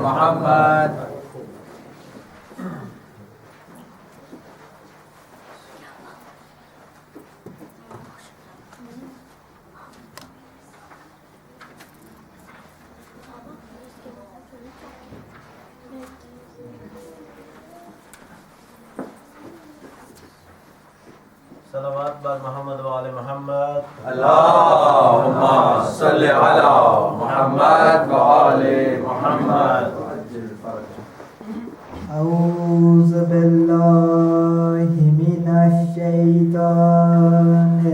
محمد صلوات بر محمد و آل محمد. اللهم صل على محمد و آل محمد. أعوذ بالله من الشيطان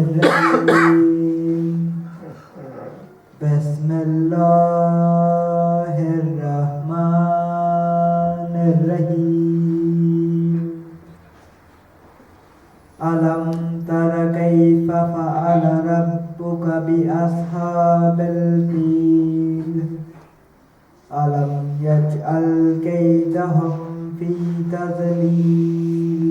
الرجيم. بسم الله الرحمن الرحيم. ألم تر كيف فعل ربك بأصحاب الفيل ألم يجعل كيدهم في تضليل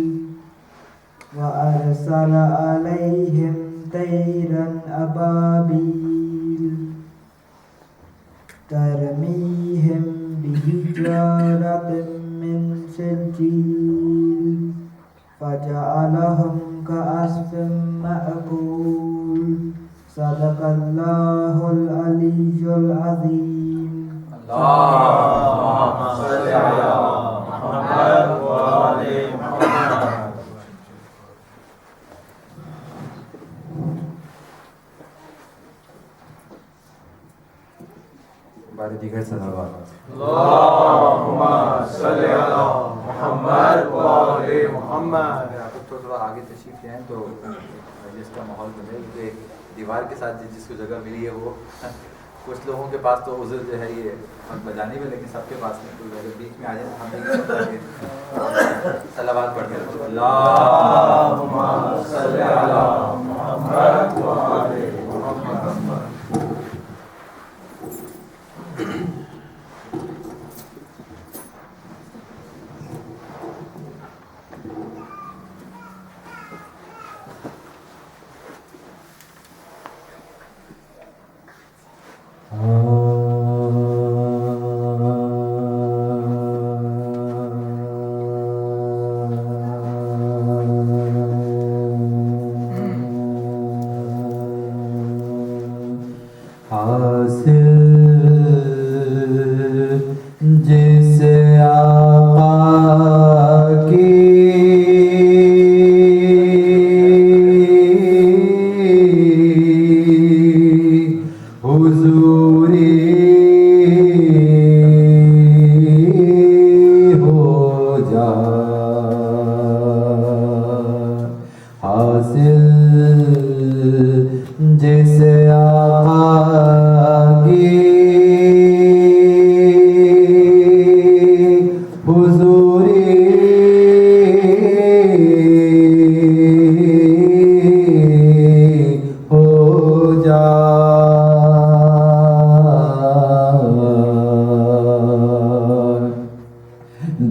وأرسل عليهم طيرا أبابيل ترميهم بحجارة من سجيل فجعلهم كعصف مأكول. صدق الله العلي العظيم. اللهم صل على محمد و آل محمد. بارے دیگر صلوات. اللهم صل على محمد و آل محمد. آپ لوگ تھوڑا آگے تشریف لے آئیں تو مجلس کا ماحول بنے، کیونکہ دیوار کے ساتھ جس کو جگہ ملی ہے وہ کچھ لوگوں کے پاس تو عذر جو ہے یہ بجانے میں، لیکن سب کے پاس نہیں. کوئی اگر بیچ میں آ جائے تو ہم نہیں صلوات پڑھتے ہیں. اللهم صل على محمد و آل محمد. جس آقا کی حضوری ہو جائے حاصل، جس آقا کی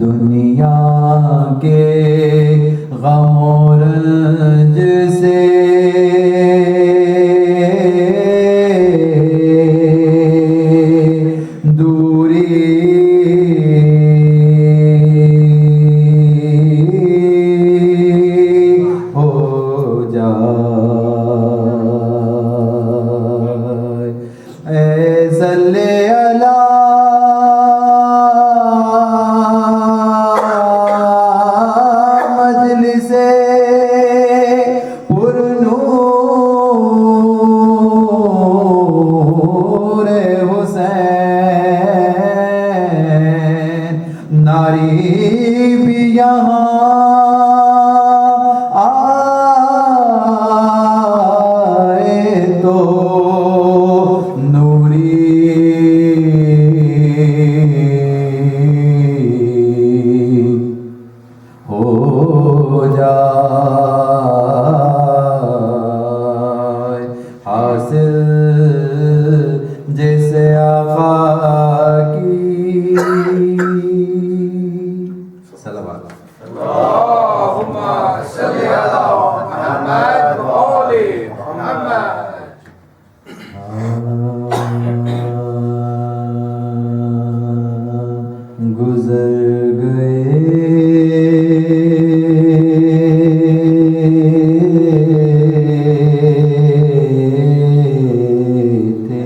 دنیا کے غم و رنج سے دوری ہو جائے. اے صلی اللہ ناری بھی یہاں آئے تو نوری ہو جائے حاصل، جیسے آقا کی صلوات. اللهم صل على محمد و آل محمد. گزر گئے تھے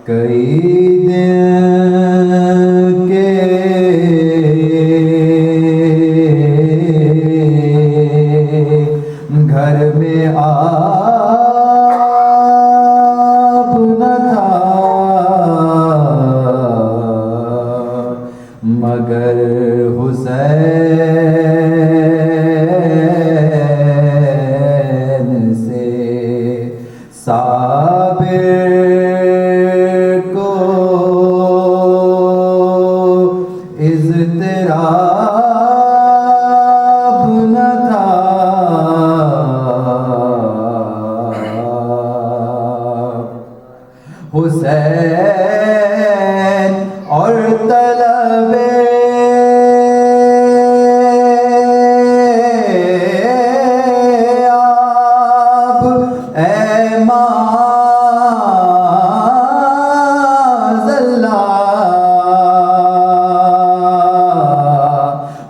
کئی دن کے گھر میں آب نہ تھا مگر حسین سے صابر کو اضطراب نہ تھا حسین اور طلب آب اے معاذ اللہ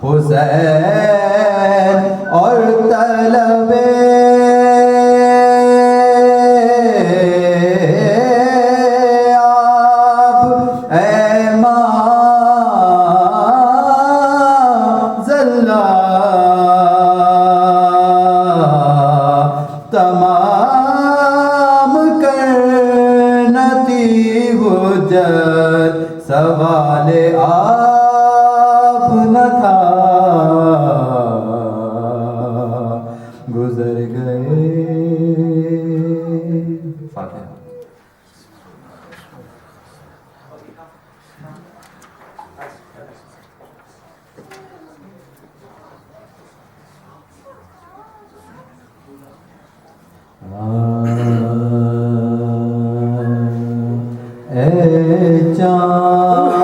حسین اور طلب تمام کرنا تھی حجت سوال آپ نہ تھا گزر گئے فاتحہ اے چاند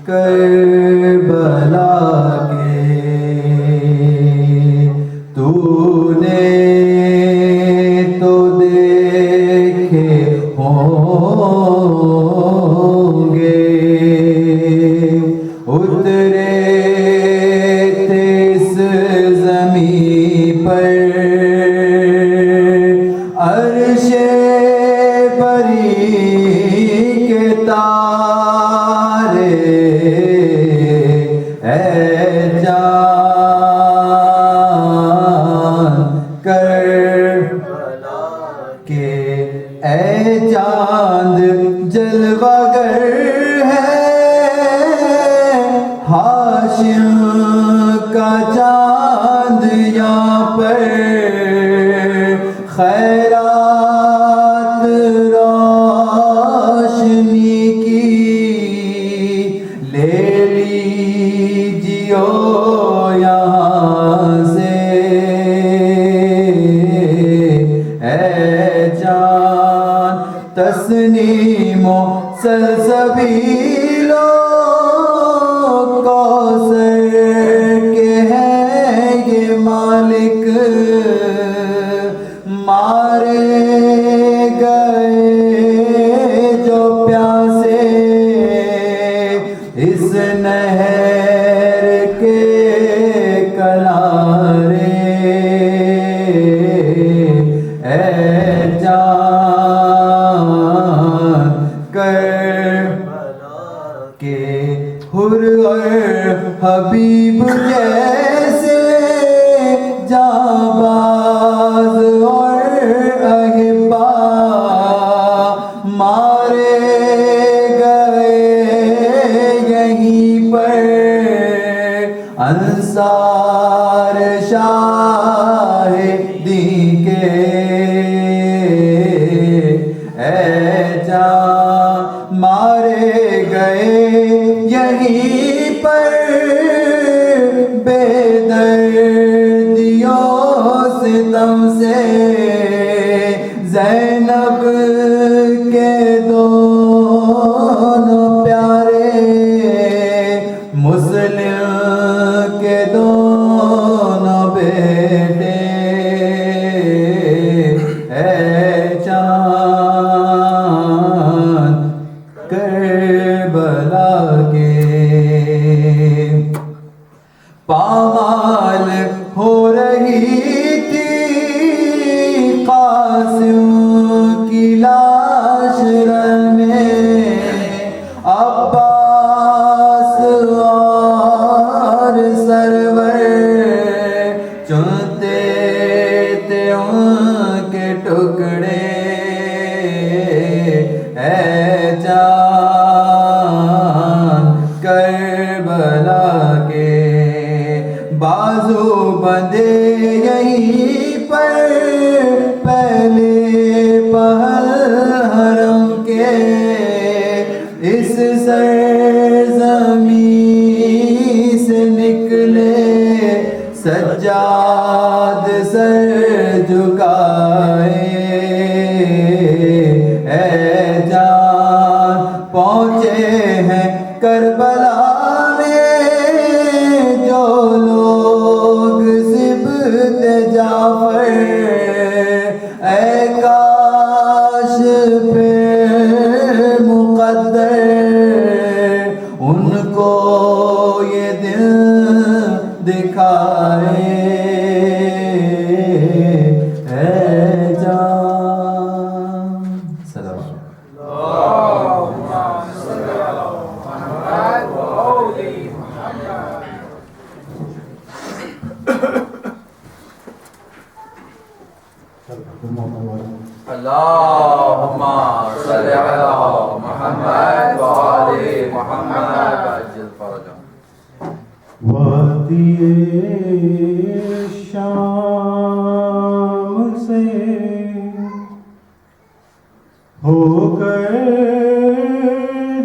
کربلا کے تو نے تو دیکھے ہوں گے اترے تھے اس زمین پر عرش بری کے تارے اے جان کربلا کے اے چاند جلوہ گر ہے ہاشم کا چاند یہاں پر خیرات روشنی کی لے لیجیو یہاں سے اے جان تسنیم و سلسبیلو کوثر کے ہیں یہ مالک مارے گئے جو پیاسے اس نہر کے کنارے اے جان کربلا کے حر اور حبیب جیسے جانباز اور احبا مارے گئے یہیں پر انصار شاہدی کے اے جان مارے گئے یہیں پر بے دردیوں ستم سے زینب کے دونوں پیارے مسلم کے دونوں بیٹے اے چاند پہ مقدر ان کو یہ دل دکھائے اے جان سلام اللہم صلی علی محمد وآل محمد عجل فرجہم. وادی شام سے ہو کر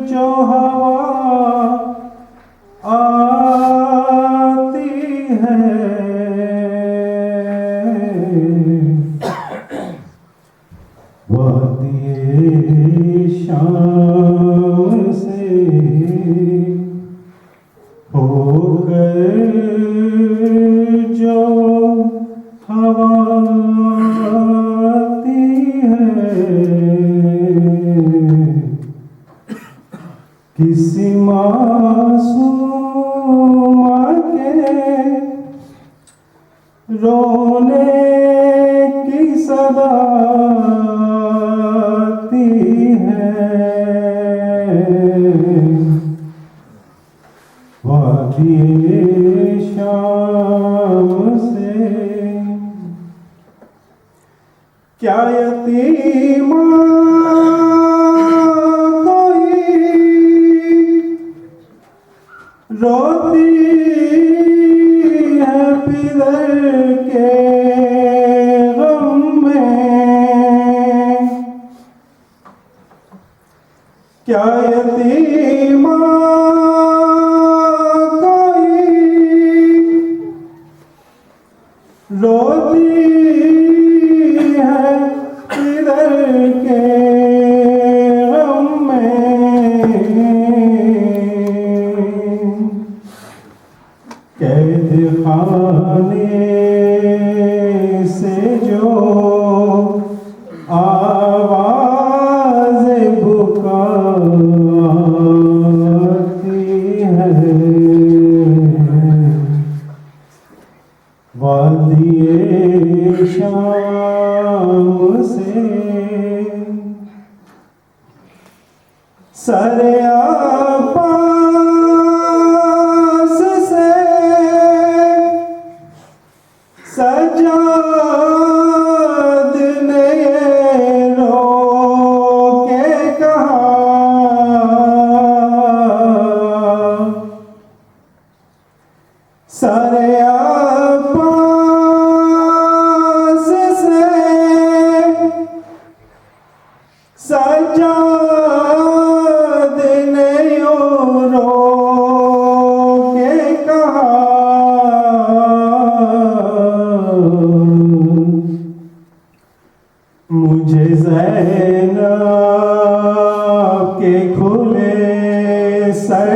جو ہوا آتی ہے وادی شام سے ہو کر جو ہوا آتی ہے کسی معصوم کے رونے کی صدا آتی ہے وادی شام سے کیا یتیمہ کوئی روتی ہے پدر کے غم میں کیا یتیمہ روتی ہے ادھر کے غم میں قید خانے سے جو آواز بکا آتی ہے وادی شام سے سر عباس سے سجاد نے یہ رو کے کہا سر سجاد نے یوں رو کے کہا مجھے زینب کے کھلے سر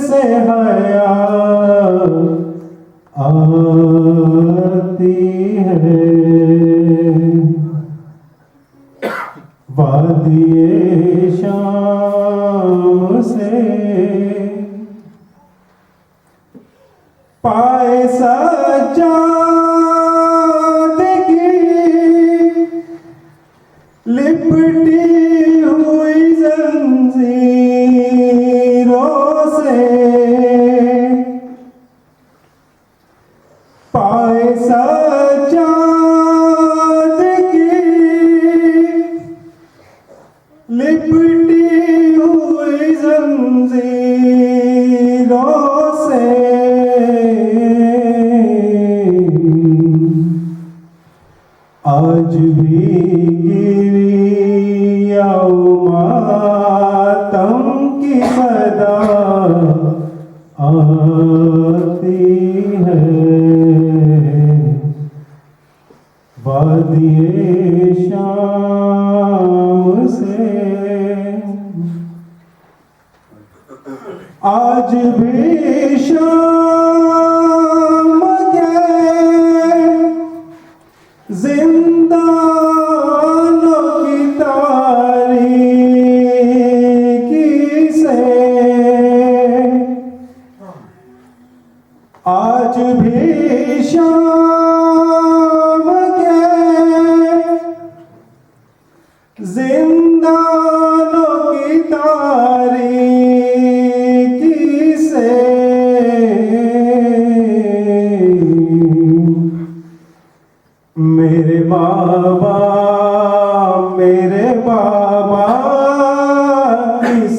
سے حیا آتی ہے وادی شام سے پائے سجادگی لپٹی ہوئی زنجیروں سے پائے سجادگی لپٹی ہوئی زنجیروں سے آج بھی گری ماتم کی صدا آتی ہے وادی شام سے آج بھی شام کے زندانوں کی تاریخ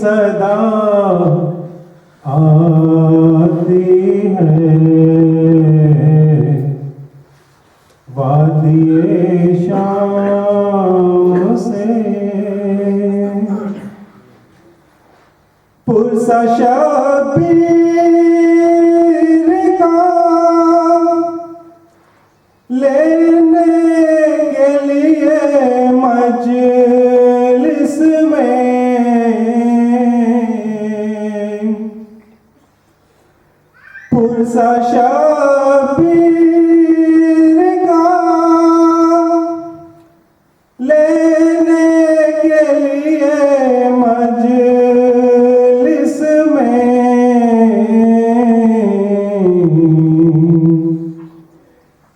صدا آتی ہے وادی شام سے پرسا شبیر کا لینے کے لیے مجلس میں پرسا شبیر کا لینے کے لیے مجلس میں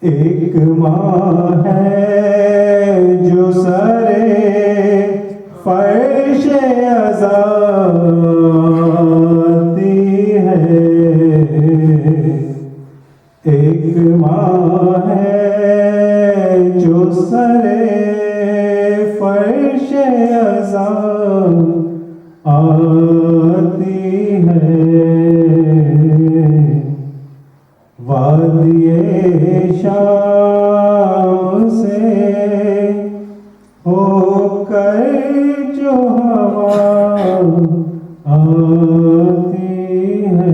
ایک ماں ہے جو سرے فرش آزادی ہے ایک ماں ہے جو سرے فرش آزادی ہے وادی شام سے ہو کر جو ہوا آتی ہے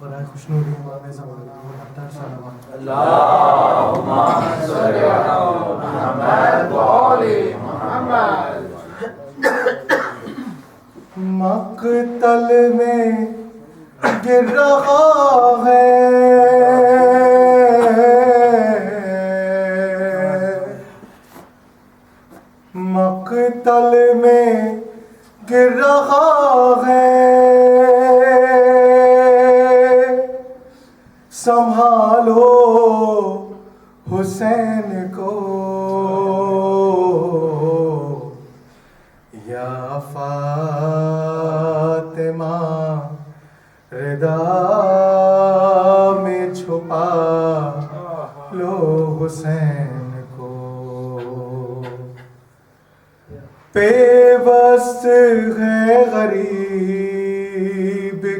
برائے خوشنودی امام زمانہ اور ابتر صلوات اللہم صلی علی محمد و آل محمد. مقتل میں گر رہا ہے مقتل میں گر رہا ہے سنبھالو حسین کو یا فاطمہ رضا میں چھپا لو حسین کو پیوست ہے غریب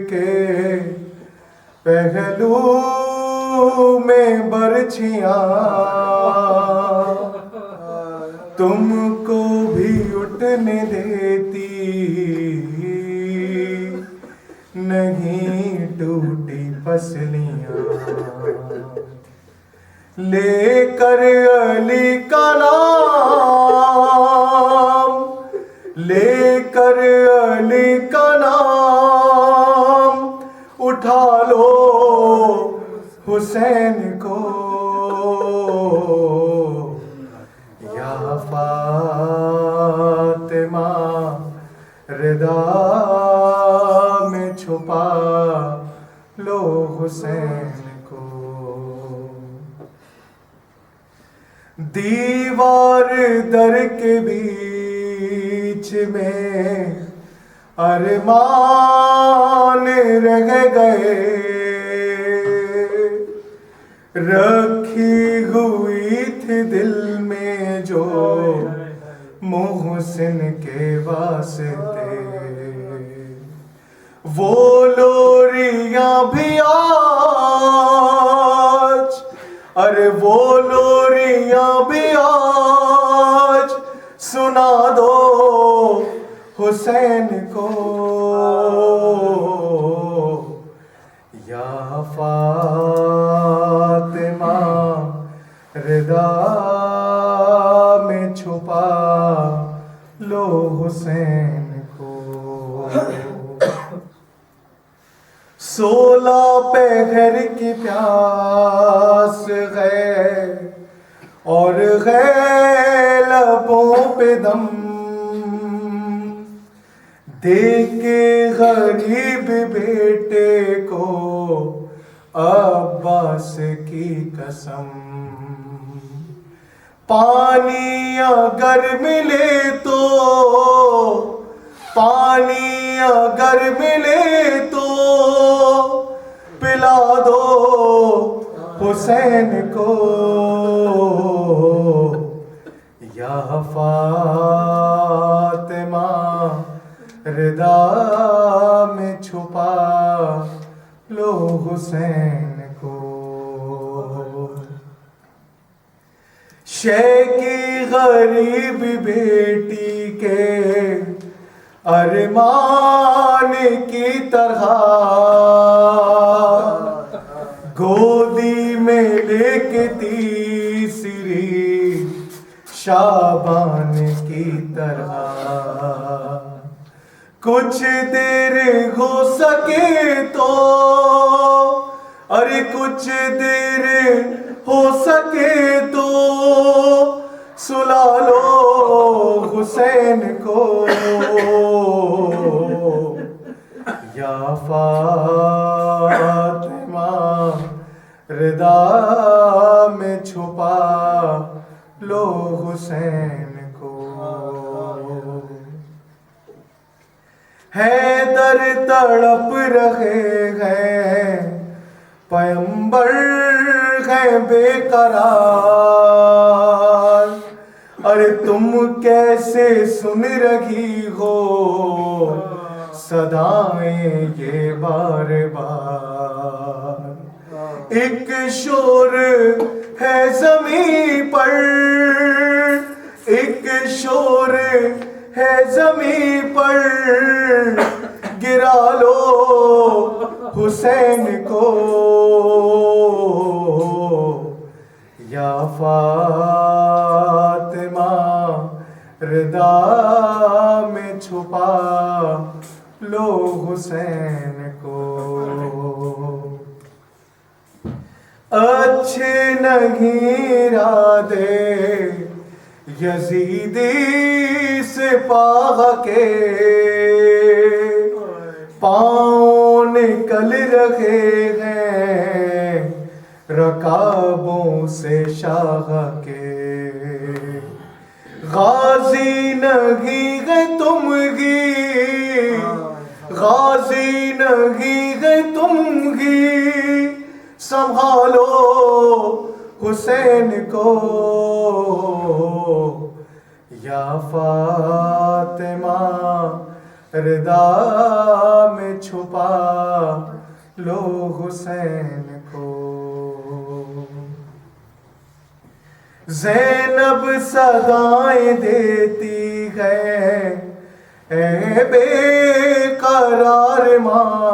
کے پہلو میں برچھیاں تم کو بھی اٹھنے دیتی نہیں ٹوٹی پسلیاں لے کر علی کا نام لے کر علی کا نام اٹھا لو حسین کو یا فاطمہ رضا میں چھپا لو حسین کو دیوار در کے بیچ میں ارمان رہ گئے رکھی ہوئی تھی دل میں جو محسن کے واسطے وہ لوریاں بھی آج ارے وہ لوریاں بھی آج سنا دو حسین کو یا فاطمہ رضا میں چھپا لو حسین کو 16 پہر کی پیاس ہے اور ہے لبوں پہ دم دیکھ کے غریب بیٹے کو عباس کی قسم پانی اگر ملے تو پانی اگر ملے حسین کو یا فاطمہ رضا میں چھپا لو حسین کو. شے کی غریب بیٹی کے ارمان کی طرح گودی میں لے کے تیسری شابان کی طرح کچھ دیر ہو سکے تو ارے کچھ دیر ہو سکے تو سلا لو حسین کو یا فاطمہ رضا میں چھپا لو حسین کو. حیدر تڑپ رہے ہیں پیغمبر ہیں بے قرار ارے تم کیسے سن رہی ہو صدائیں یہ بار بار. ایک شور ہے زمین پر ایک شور ہے زمین پر گرا لو حسین کو یا فاطمہ رضا میں چھپا لو حسین کو. اچھے نہیں ارادے یزیدی سپاہ کے پاؤں نکل رہے ہیں رکابوں سے شاہ کے. غازی نہیں ہے تم ہی غازی نہیں ہے تم ہی سنبھالو حسین کو یا فاطمہ رضا میں چھپا لو حسین کو. زینب صدائیں دیتی ہے اے بے قرار ماں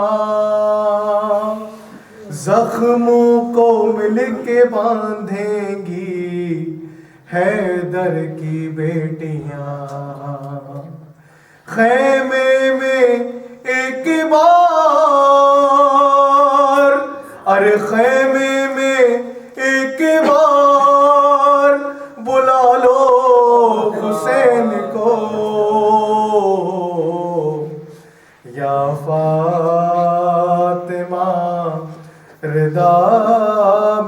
زخموں کو مل کے باندھیں گی حیدر کی بیٹیاں. خیمے میں ایک بار ارے خیمے میں ایک بار بلا لو حسین کو یا فاطمہ رضا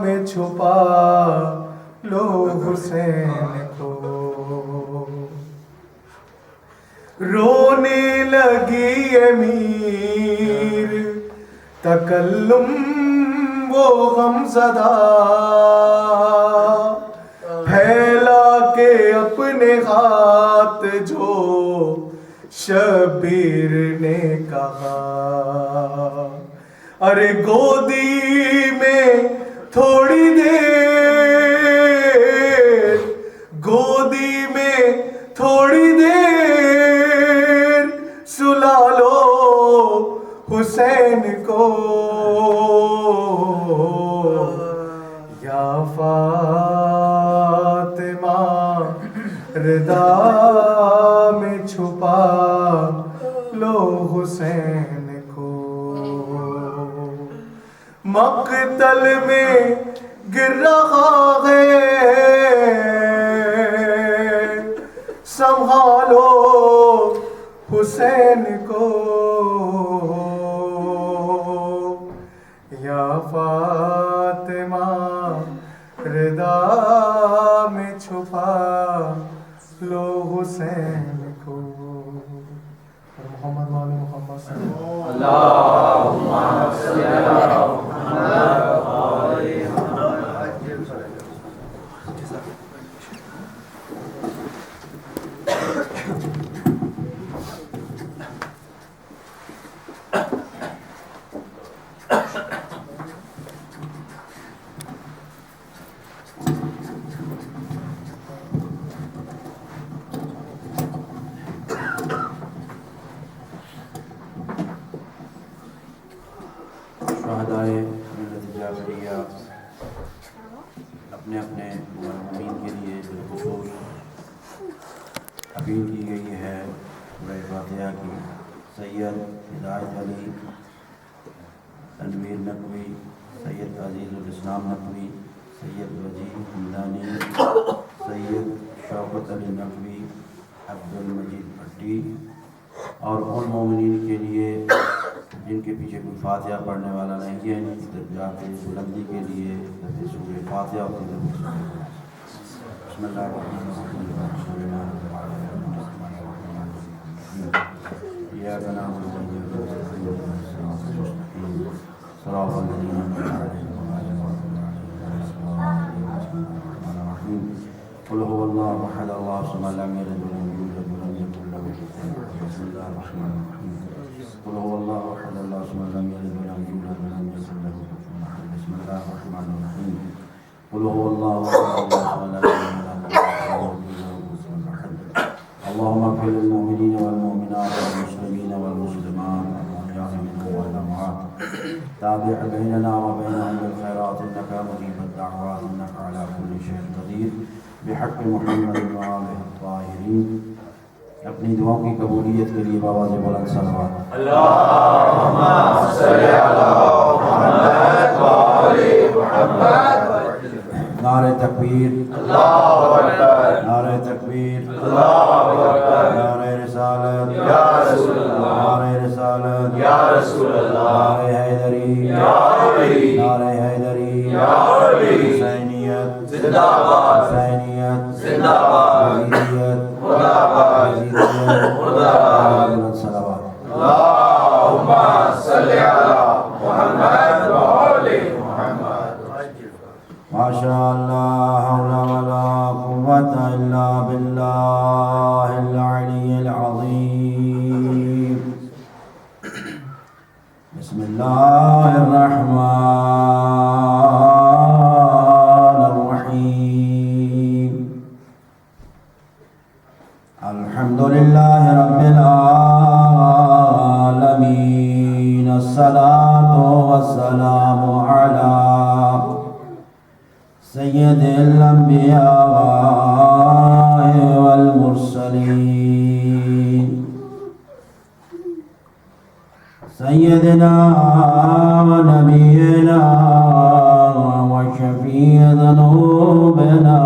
میں چھپا لو حسین کو. رونے لگی امیر تکلم وہ غمزدہ پھیلا کے اپنے ہاتھ جو شبیر نے کہا ارے گودی میں تھوڑی دیر گودی میں تھوڑی دیر سلا لو حسین کو یا فاطمہ رضا میں چھپا لو حسین کو. مقتل میں گر رہا ہے سنبھالو حسین کو یا فاطمہ رضا میں چھپا لو حسین کو. محمد وعلی محمد صلی اللہ اللہم صلی علی محمد وعلی محمد شہدائے ملت جعفریہ اپنے اپنے مرحومین کے لیے بالخصوص اپیل کی گئی ہے سورہ فاتحہ کی. سید ہدایت علی تنویر نقوی، سید عزیز الاسلام نقوی، سید وجیہ حمدانی، سید شوکت علی نقوی، عبد المجید بھٹی اور ان مومنین کے لیے جن کے پیچھے کوئی فاتحہ پڑھنے والا نہیں ہے، ان کی درجات بلندی کے لیے سورہ فاتحہ اور بسم اللہ الرحمن الرحیم. یا بنا صراط الذین انعمت علیہم قل هو الله احد الله الصمد لم يلد ولم يولد ولم يكن له كفوا احد. بسم الله الرحمن الرحيم. قل هو الله احد الله الصمد لم يلد ولم يولد ولم يكن له كفوا احد. بسم الله الرحمن الرحيم. قل هو الله احد الله الصمد لم يلد ولم يولد ولم يكن له كفوا احد. اللهم اغفر للمؤمنين والمؤمنات والمسلمين والمسلمات الأحياء منهم والأموات. تابع بيننا وبينهم بالخيرات إنك مجيب الدعوات إنك على كل شيء قدير. بحق محمد وآلہ الطاہرین. اپنی دعاؤں کی قبولیت کے لیے بآواز بلند صلوات. اللہم صلی علی محمد وآل محمد. نعرہ تکبیر، اللہ اکبر. نعرہ تکبیر، اللہ اکبر. نعرہ رسالت، یا رسول اللہ. نعرہ رسالت، یا رسول اللہ. نعرہ حیدری، یا علی. نعرہ حیدری، یا علی. حسینیت زندہ باد. حسینیت زندہ باد. یزیدیت مردہ باد. یزیدیت. مردہ باد. بلند صلوات. اللہم صلی علی محمد وآل محمد. ما شاء اللہ حول ولا قوة الا باللہ العلی العظیم. بسم اللہ الرحمن الرحیم. الحمد للہ رب العالمین. الصلاة والسلام علی سید الانبیاء والمرسلین. سیدنا و نبینا و شفیع ذنوبنا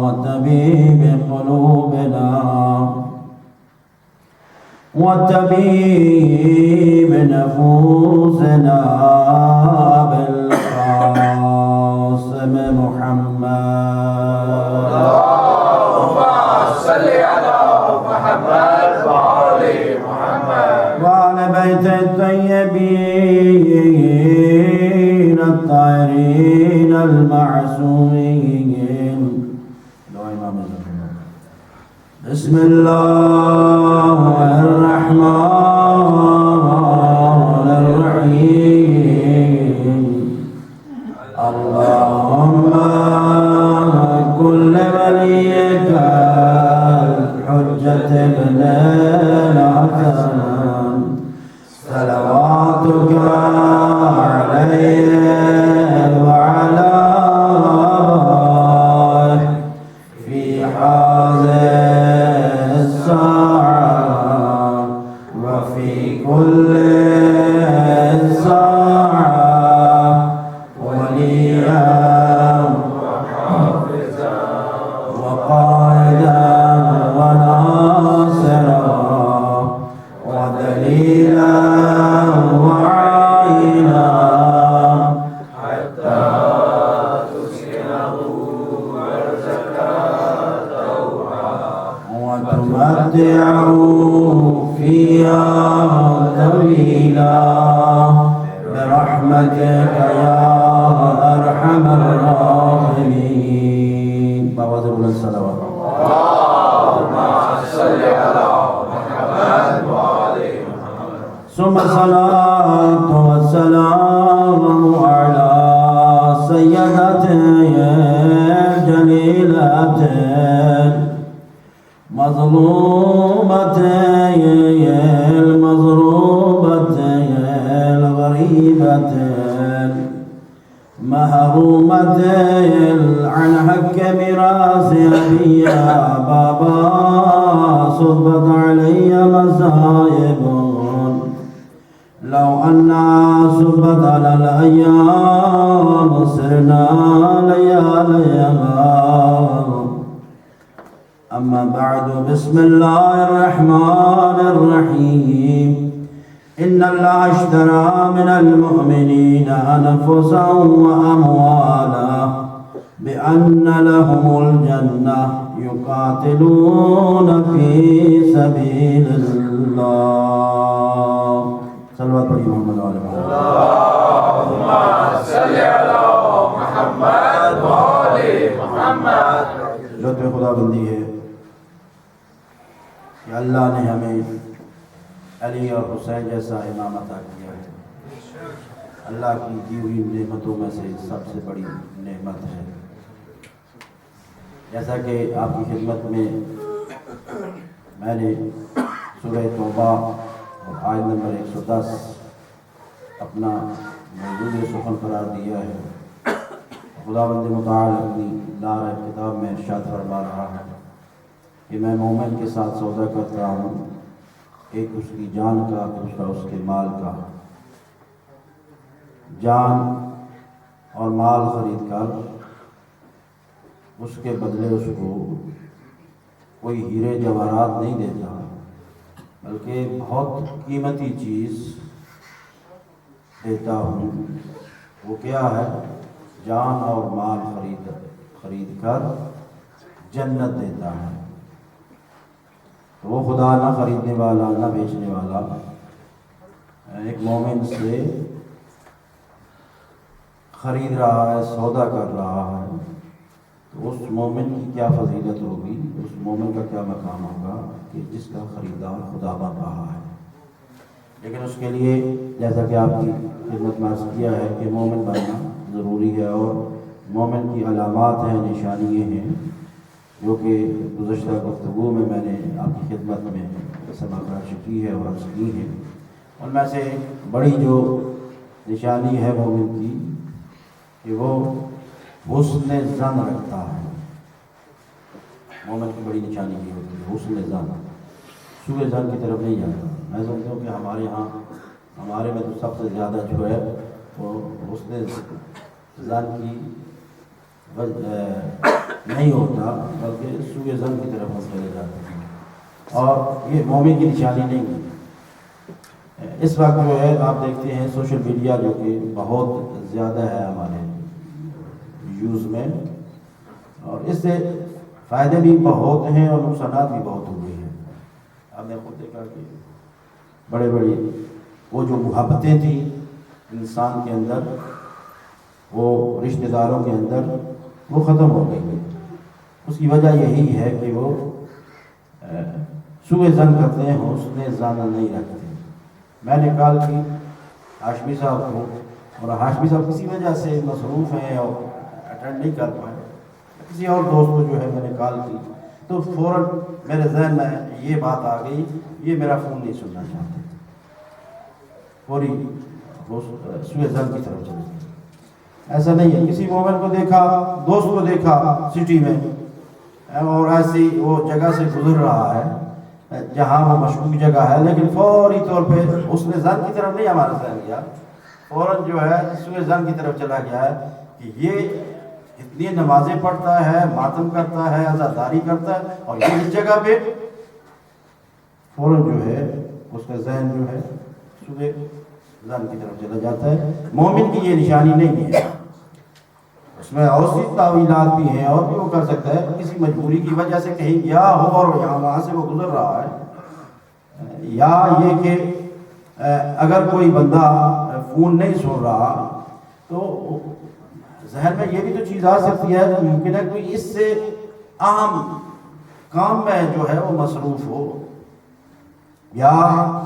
و طبیب قلوبنا و طبیب نفوسنا بالقاسم محمد. اللہم صلی علی محمد وآل محمد. وعلى بيت الطيبين الطاهرين المعصومين. بسم الله الرحمن الرحيم. اللهم كل وليك الحجة ابن الحسن صلواتك عليه وعلى آله في هذه الساعة وفي كل ساعة وليا وقائدا وناصرا ودليلا وعينا حتى تسكنه أرضك طوعا وتمتعه فيها طويلا برحمتك يا أرحم الراحمين. بابا ذو الصلوات. اللهم صل على محمد وآل محمد. ثم الصلاة والسلام على سيدتي الجليلة مظلومتي المظلومة الغريبة لو أنا صبت على الأيام سرنا لياليها. أما بعد، بسم الله الرحمن الرحيم. إن الله اشترى من المؤمنين أنفسهم وأموالهم بأن لهم الجنة يقاتلون في سبيل الله. صلوات پڑھی محمد علیہ وسلم. اللهم صل على محمد وآل محمد. لطف خدا بندی ہے کہ اللہ نے ہمیں علی اور حسین جیسا امام عطا کیا ہے. اللہ کی دی ہوئی نعمتوں میں سے سب سے بڑی نعمت ہے. جیسا کہ آپ کی خدمت میں نے سورہ توبہ اور آیت نمبر 110 اپنا موضوع سخن قرار دیا ہے. خداوند متعال اپنی دار کتاب میں ارشاد فرما رہا ہے کہ میں مومن کے ساتھ سودا کرتا ہوں، ایک اس کی جان کا، دوسرا اس کے مال کا. جان اور مال خرید کر اس کے بدلے اس کو کوئی ہیرے جواہرات نہیں دیتا، بلکہ بہت قیمتی چیز دیتا ہوں. وہ کیا ہے؟ جان اور مال خرید کر جنت دیتا ہے. وہ خدا نہ خریدنے والا نہ بیچنے والا ایک مومن سے خرید رہا ہے، سودا کر رہا ہے، تو اس مومن کی کیا فضیلت ہوگی، اس مومن کا کیا مقام ہوگا کہ جس کا خریدار خدا بن رہا ہے. لیکن اس کے لیے جیسا کہ آپ کی خدمت میں عرض کیا ہے کہ مومن بننا ضروری ہے، اور مومن کی علامات ہیں، نشانیاں ہیں، جو کہ گزشتہ گفتگو میں نے آپ کی خدمت میں سبق کر چکی ہے اور عرض کی ہے. ان میں سے بڑی جو نشانی ہے مومن کی کہ وہ حسن ظن رکھتا ہے. مومن کی بڑی نشانی یہ ہوتی ہے حسن ظن، سوء ظن کی طرف نہیں جاتا. میں سمجھتا ہوں کہ ہمارے میں تو سب سے زیادہ جو ہے وہ حسن ظن کی نہیں ہوتا، بلکہ سوء ظن کی طرف ہم چلے جاتے ہیں، اور یہ مومن کی نشانی نہیں ہے. اس وقت جو ہے آپ دیکھتے ہیں سوشل میڈیا جو کہ بہت زیادہ ہے ہمارے یوز میں، اور اس سے فائدے بھی بہت ہیں اور نقصانات بھی بہت ہوئے ہیں. آپ نے خود دیکھا کہ بڑے وہ جو محبتیں تھیں انسان کے اندر، وہ رشتہ داروں کے اندر، وہ ختم ہو گئی ہے. اس کی وجہ یہی ہے کہ وہ سوء ظن کرتے ہیں، حسن ظن نہیں رکھتے. میں نے کال کی ہاشمی صاحب کو، اور ہاشمی صاحب کسی وجہ سے مصروف ہیں اور اٹینڈ نہیں کر پائے. کسی اور دوست کو جو ہے میں نے کال کی تو فوراً میرے ذہن میں یہ بات آ گئی، یہ میرا فون نہیں سننا چاہتے، فوری سوء ظن کی طرف چلے. ایسا نہیں ہے. کسی مومن کو دیکھا، دوست کو دیکھا سٹی میں، اور ایسی وہ جگہ سے گزر رہا ہے جہاں وہ مشکوک جگہ ہے، لیکن فوری طور پہ اس نے ظن کی طرف نہیں ہمارا ذہن گیا، فوراً جو ہے سوء ظن کی طرف چلا گیا ہے کہ یہ اتنی نمازیں پڑھتا ہے، ماتم کرتا ہے، عزاداری کرتا ہے، اور یہ اس جگہ پہ فوراً جو ہے اس کا ذہن جو ہے سوء ظن کی طرف چلا جاتا ہے. مومن کی یہ نشانی نہیں ہے. اس میں اور سی تعویلات بھی ہیں، اور بھی وہ کر سکتا ہے، کسی مجبوری کی وجہ سے کہیں گیا ہو اور وہاں سے وہ گزر رہا ہے، یا یہ کہ اگر کوئی بندہ فون نہیں سن رہا تو ذہن میں یہ بھی تو چیز آ سکتی ہے، ممکن ہے کوئی اس سے اہم کام میں جو ہے وہ مصروف ہو، یا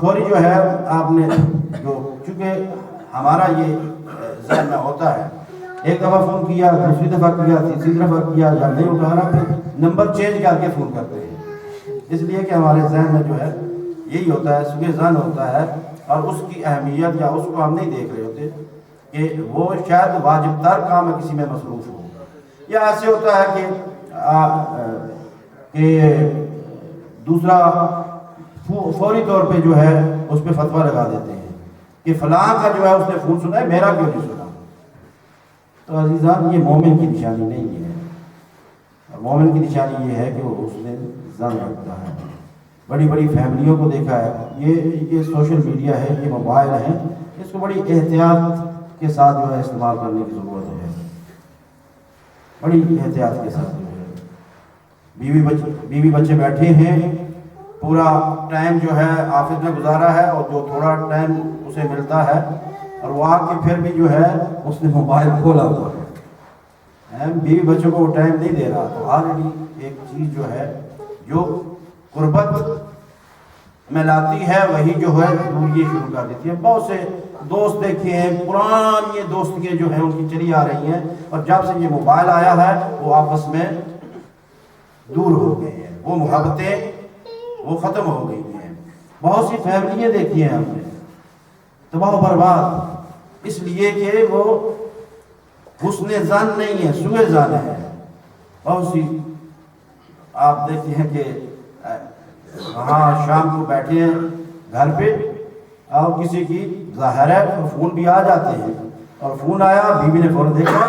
فوری جو ہے آپ نے جو، چونکہ ہمارا یہ ذہن میں ہوتا ہے، ایک دفعہ فون کیا، دوسری دفعہ کیا، تیسری دفعہ کیا، یا نہیں اٹھا رہا، پھر نمبر چینج کر کے فون کرتے ہیں. اس لیے کہ ہمارے ذہن میں جو ہے یہی ہوتا ہے، سوء ظن ہوتا ہے، اور اس کی اہمیت یا اس کو ہم نہیں دیکھ رہے ہوتے کہ وہ شاید واجب تر کام ہے کسی میں مصروف ہو. یا ایسے ہوتا ہے کہ دوسرا فوری طور پہ جو ہے اس پہ فتویٰ لگا دیتے ہیں کہ فلاں کا جو ہے اس نے فون سنا ہے، میرا کیوں نہیں سنا؟ تو عزیزان یہ مومن کی نشانی نہیں ہے. مومن کی نشانی یہ ہے کہ وہ اس نے ظن رکھتا ہے. بڑی بڑی فیملیوں کو دیکھا ہے، یہ سوشل میڈیا ہے، یہ موبائل ہے، اس کو بڑی احتیاط کے ساتھ جو ہے استعمال کرنے کی ضرورت ہے. بڑی احتیاط کے ساتھ جو ہے بیوی بچے بیٹھے ہیں، پورا ٹائم جو ہے آفس میں گزارا ہے، اور جو تھوڑا ٹائم اسے ملتا ہے اور وہ آ کے پھر بھی جو ہے اس نے موبائل کھولا ہوا ہے، بیوی بچوں کو وہ ٹائم نہیں دے رہا. تو آلریڈی ایک چیز جو ہے جو قربت میں لاتی ہے وہی جو ہے دوریاں شروع کر دیتی ہے. بہت سے دوست دیکھے ہیں، پرانی یہ دوستیاں جو ہیں ان کی چلی آ رہی ہیں، اور جب سے یہ موبائل آیا ہے وہ آپس میں دور ہو گئے ہیں، وہ محبتیں وہ ختم ہو گئی ہیں. بہت سی فیملیاں دیکھی ہیں ہم نے تباہ و برباد، اس لیے کہ وہ حسن ظن نہیں ہے، سوء ظن ہے. بہت سی آپ دیکھتے ہیں کہ وہاں شام کو بیٹھے ہیں گھر پہ، اور کسی کی ظاہر ہے فون بھی آ جاتے ہیں، اور فون آیا، بیوی نے فون دیکھا،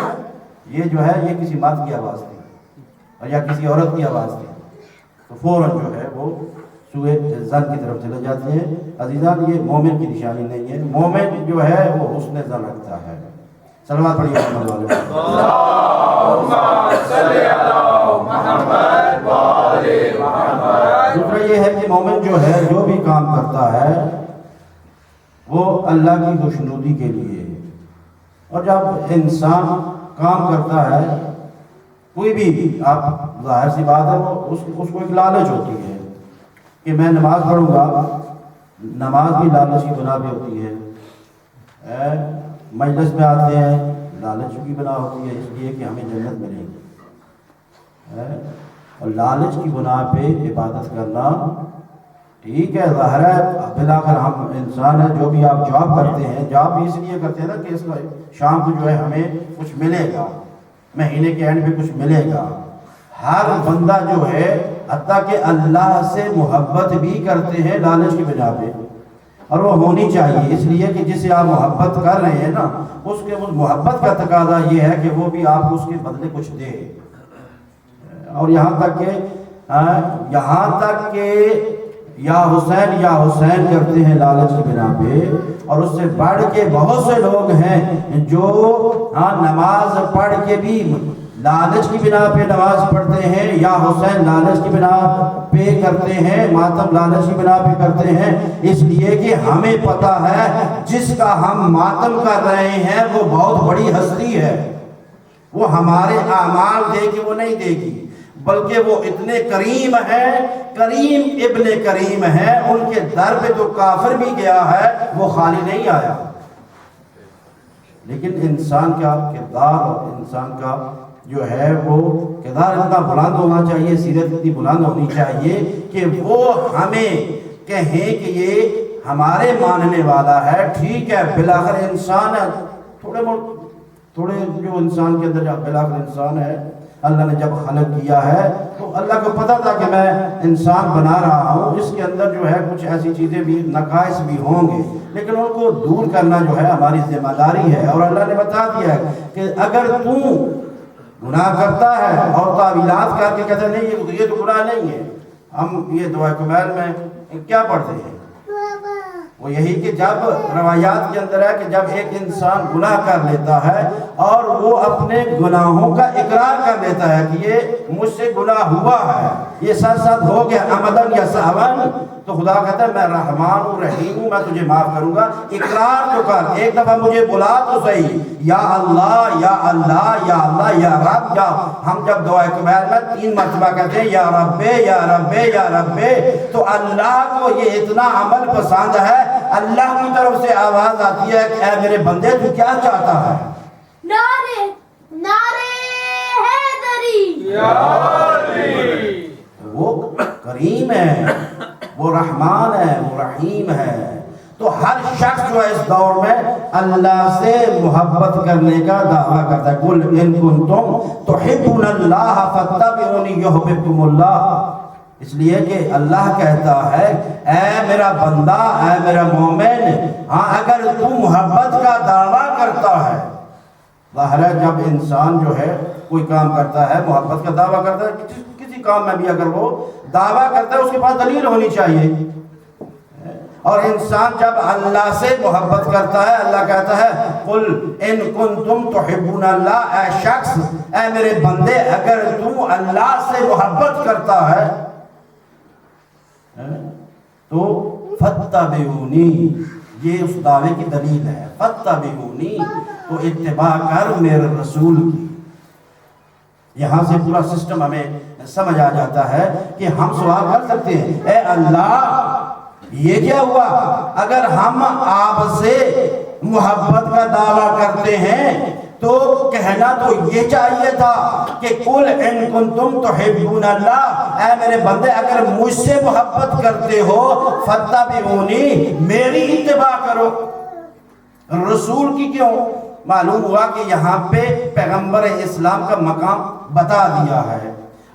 یہ جو ہے یہ کسی مرد کی آواز تھی اور یا کسی عورت کی آواز تھی، تو فوراً جو ہے وہ سوء ظن کی طرف چلے جاتے ہیں. عزیزان یہ مومن کی نشانی نہیں ہے. مومن جو ہے وہ حسن ظن رکھتا ہے. صلوات پڑھیے محمد والے دوسرا یہ ہے کہ مومن جو ہے جو بھی کام کرتا ہے وہ اللہ کی خوشنودی کے لیے. اور جب انسان کام کرتا ہے کوئی بھی، آپ ظاہر سی بات ہے وہ اس کو ایک لالچ ہوتی ہے کہ میں نماز پڑھوں گا. نماز بھی لالچ کی بنا پہ ہوتی ہے. مجلس میں آتے ہیں، لالچ کی بنا ہوتی ہے اس لیے کہ ہمیں جنت ملے گی، اور لالچ کی بنا پہ عبادت کرنا ٹھیک ہے، ظاہر ہے بلاخر ہم انسان ہیں. جو بھی آپ جاب کرتے ہیں، جاب بھی اس لیے کرتے ہیں نا کہ اس کا شام کو جو ہے ہمیں کچھ ملے گا، مہینے کے اینڈ پہ کچھ ملے گا. ہر بندہ جو ہے حتیٰ کہ اللہ سے محبت بھی کرتے ہیں لالچ کی بنا پہ، اور وہ ہونی چاہیے، اس لیے کہ جسے آپ محبت کر رہے ہیں نا اس کے محبت کا تقاضا یہ ہے کہ وہ بھی آپ کو اس کے بدلے کچھ دے. اور یہاں تک کہ یا حسین کرتے ہیں لالچ کی بنا پہ. اور اس سے بڑھ کے بہت سے لوگ ہیں جو نماز پڑھ کے بھی لالچ کی بنا پہ نماز پڑھتے ہیں، یا حسین لالچ کی بنا پہ کرتے ہیں، ماتم لالچ کی بنا پہ کرتے ہیں، اس لیے کہ ہمیں پتہ ہے جس کا ہم ماتم کر رہے ہیں وہ بہت بڑی ہستی ہے. وہ ہمارے اعمال دے کے وہ نہیں دے گی، بلکہ وہ اتنے کریم ہیں، کریم ابن کریم ہیں. ان کے در پہ تو کافر بھی گیا ہے، وہ خالی نہیں آیا. لیکن انسان کا کردار اور انسان کا جو ہے وہ کردار اتنا بلند ہونا چاہیے، سیرت اتنی بلند ہونی چاہیے کہ وہ ہمیں کہیں کہ یہ ہمارے ماننے والا ہے. ٹھیک ہے بلاخر انسان ہے، تھوڑے جو انسان کے اندر بلاخر انسان ہے. اللہ نے جب خلق کیا ہے تو اللہ کو پتہ تھا کہ میں انسان بنا رہا ہوں، اس کے اندر جو ہے کچھ ایسی چیزیں بھی، نقائص بھی ہوں گے، لیکن ان کو دور کرنا جو ہے ہماری ذمہ داری ہے. اور اللہ نے بتا دیا ہے کہ اگر تو گناہ کرتا ہے اور تعویلات کر کے کہتے ہیں نہیں یہ تو گناہ نہیں ہے. ہم یہ دعائے کمیل میں کیا پڑھتے ہیں؟ وہ یہی کہ جب روایات کے اندر ہے کہ جب ایک انسان گناہ کر لیتا ہے اور وہ اپنے گناہوں کا اقرار کر لیتا ہے کہ یہ مجھ سے گناہ ہوا ہے، یہ ساتھ ہو گیا عمدن یا سہون، تو خدا کہتا ہے میں رحمان ہوں، رحیم ہوں، میں تجھے معاف کروں گا. اقرار تو کر، ایک دفعہ مجھے بلا تو صحیح، یا اللہ یا اللہ یا اللہ یا رب. یا ہم جب دعائے کمیل میں 3 مرتبہ کہتے ہیں یا رب یا رب یا رب، تو اللہ کو یہ اتنا عمل پسند ہے، اللہ کی طرف سے آواز آتی ہے کہ اے میرے بندے تو کیا چاہتا ہے؟ نعرے حیدری. وہ کریم ہے، وہ رحمان ہے، وہ رحیم ہے. تو ہر شخص جو ہے اس دور میں اللہ سے محبت کرنے کا دعویٰ کرتا ہے. قل ان کنتم تحبون اللہ فاتبعونی یحببکم اللہ. اس لیے کہ اللہ کہتا ہے اے میرا بندہ، اے میرا مومن، ہاں اگر تو محبت کا دعویٰ کرتا ہے، ظاہر ہے جب انسان جو ہے کوئی کام کرتا ہے محبت کا دعویٰ کرتا ہے، کسی کام میں بھی اگر وہ دعویٰ کرتا ہے اس کے پاس دلیل ہونی چاہیے. اور انسان جب اللہ سے محبت کرتا ہے، اللہ کہتا ہے قل ان کنتم تحبون اللہ، اے شخص، اے میرے بندے، اگر تو اللہ سے محبت کرتا ہے تو فاتبعونی، یہ اس دعوے کی دلیل ہے، فاتبعونی، تو اتباع کر میرے رسول کی. یہاں سے پورا سسٹم ہمیں سمجھ آ جاتا ہے کہ ہم سوال کر سکتے ہیں، اے اللہ یہ کیا ہوا؟ اگر ہم آپ سے محبت کا دعویٰ کرتے ہیں تو کہنا تو یہ چاہیے تھا کہ قل ان کنتم تحبون اللہ، اے میرے بندے اگر مجھ سے محبت کرتے ہو فاتبعونی، میری اتباع کرو. رسول کی کیوں؟ معلوم ہوا کہ یہاں پہ پیغمبر اسلام کا مقام بتا دیا ہے،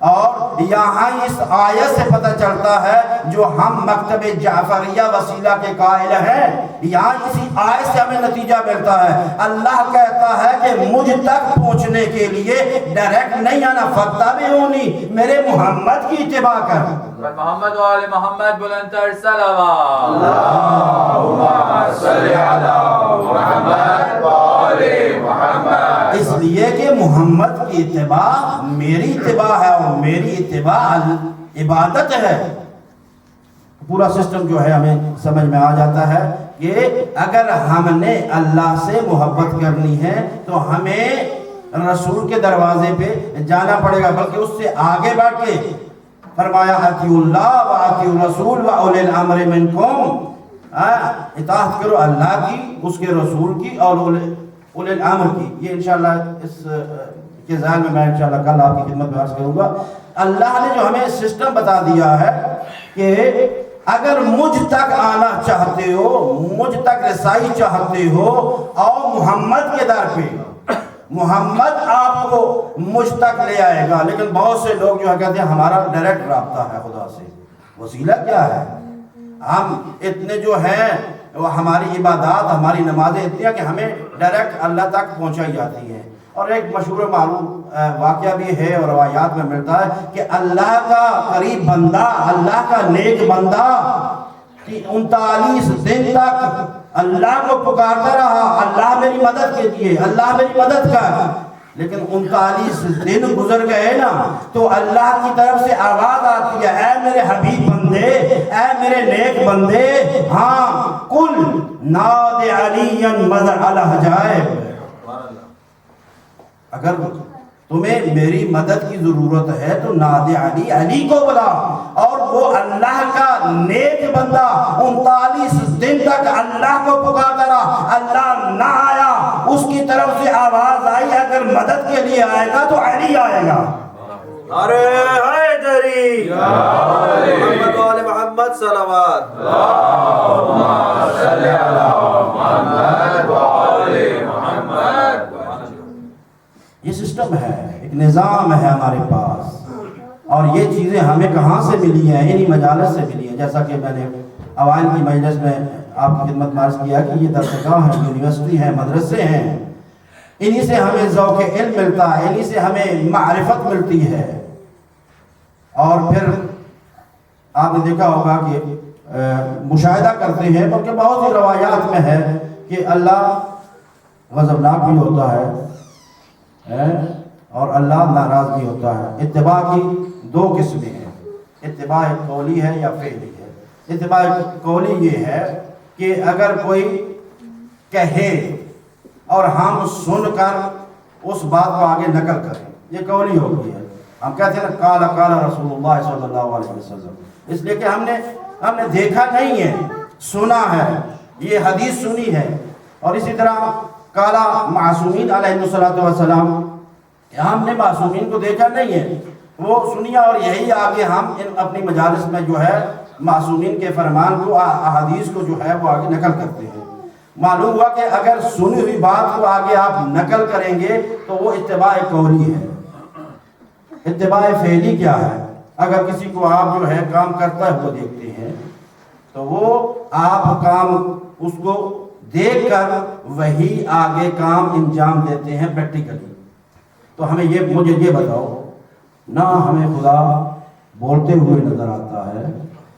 اور یہاں اس آیت سے پتہ چلتا ہے جو ہم مکتب جعفریہ وسیلہ کے قائل ہیں، یہاں اسی آیت سے ہمیں نتیجہ ملتا ہے. اللہ کہتا ہے کہ مجھ تک پہنچنے کے لیے ڈائریکٹ نہیں آنا، فاتبعونی، میرے محمد کی اتباع کر. محمد و آل محمد بلندتر صلوات. اللہم صلی علی محمد و آل محمد. اس لیے کہ محمد کی اتباع میری اتباع ہے، اور میری اتباع عبادت ہے. پورا سسٹم جو ہے ہمیں سمجھ میں آ جاتا ہے کہ اگر ہم نے اللہ سے محبت کرنی ہے تو ہمیں رسول کے دروازے پہ جانا پڑے گا، بلکہ اس سے آگے بڑھ کے فرمایا اطیعوا اللہ و اطیعوا الرسول و اولی الامر منکم، اطاعت کرو اللہ کی، اس کے رسول کی اور اولی الامر کی. یہ انشاءاللہ اس کے ذہن میں انشاءاللہ کل آپ کی خدمت میں عرض کروں گا. اللہ نے جو ہمیں سسٹم بتا دیا ہے کہ اگر مجھ تک آنا چاہتے ہو، مجھ تک رسائی چاہتے ہو، اور محمد کے در پہ، محمد آپ کو مجھ تک لے آئے گا. لیکن بہت سے لوگ جو ہے کہتے ہیں ہمارا ڈائریکٹ رابطہ ہے خدا سے. وسیلہ کیا ہے؟ ہم اتنے جو ہیں وہ ہماری عبادات، ہماری نمازیں اتنی ہیں کہ ہمیں ڈائریکٹ اللہ تک پہنچائی جاتی ہیں. اور ایک مشہور معلوم واقعہ بھی ہے اور روایات میں ملتا ہے کہ اللہ کا قریب بندہ، اللہ کا نیک بندہ 39 دن تک اللہ کو پکارتا رہا، اللہ میری مدد کیجیے، اللہ میری مدد کر. لیکن 39 دن گزر گئے نا تو اللہ کی طرف سے آواز آتی ہے، اے میرے حبیب بندے، اے میرے نیک بندے، ہاں کل ناد علی مدد الحجائب، اگر تمہیں میری مدد کی ضرورت ہے تو ناد علی، علی کو بلا. اور وہ اللہ کا نیک بندہ 39 دن تک اللہ کو پکارتا رہا، اللہ نہ آیا. اس کی طرف سے آواز آئی اگر مدد کے لیے آئے گا تو علی آئے گا. ارے حیدری محمد و آل محمد صلوات. اللہم صلی علی محمد و آل محمد. یہ سسٹم ہے، ایک نظام ہے ہمارے پاس، اور یہ چیزیں ہمیں کہاں سے ملی ہیں؟ انہی مجالس سے ملی ہیں. جیسا کہ میں نے اوائل کی مجلس میں آپ کی خدمت میں عرض کیا کہ یہ درسگاہ ہیں، یونیورسٹی ہیں، مدرسے ہیں، انہی سے ہمیں ذوق علم ملتا ہے، انہی سے ہمیں معرفت ملتی ہے. اور پھر آپ نے دیکھا ہوگا کہ مشاہدہ کرتے ہیں، بلکہ بہت سی روایات میں ہے کہ اللہ غضبناک بھی ہوتا ہے اور اللہ ناراض بھی ہوتا ہے. اتباع کی 2 قسمیں ہیں، اتباع قولی ہے یا فعلی ہے. اتباع قولی یہ ہے کہ اگر کوئی کہے اور ہم سن کر اس بات کو آگے نقل کریں، یہ قولی ہوتی ہے. ہم کہتے ہیں قال قال رسول اللہ صلی اللہ علیہ وسلم، اس لیے کہ ہم نے دیکھا نہیں ہے، سنا ہے، یہ حدیث سنی ہے. اور اسی طرح قال معصومین علیہ الصلوۃ والسلام، ہم نے معصومین کو دیکھا نہیں ہے، وہ سنیا، اور یہی آگے ہم اپنی مجالس میں جو ہے معصومین کے فرمان کو، احادیث کو جو ہے وہ آگے نقل کرتے ہیں. معلوم ہوا کہ اگر سنی ہوئی بات کو آگے آپ نقل کریں گے تو وہ اتباع قولی ہے. اتباع فعلی کیا ہے؟ اگر کسی کو آپ جو ہے کام کرتا ہے وہ دیکھتے ہیں تو وہ آپ کام اس کو دیکھ کر وہی آگے کام انجام دیتے ہیں پریکٹیکلی. تو ہمیں مجھے یہ بتاؤ، نہ ہمیں خدا بولتے ہوئے نظر آتا ہے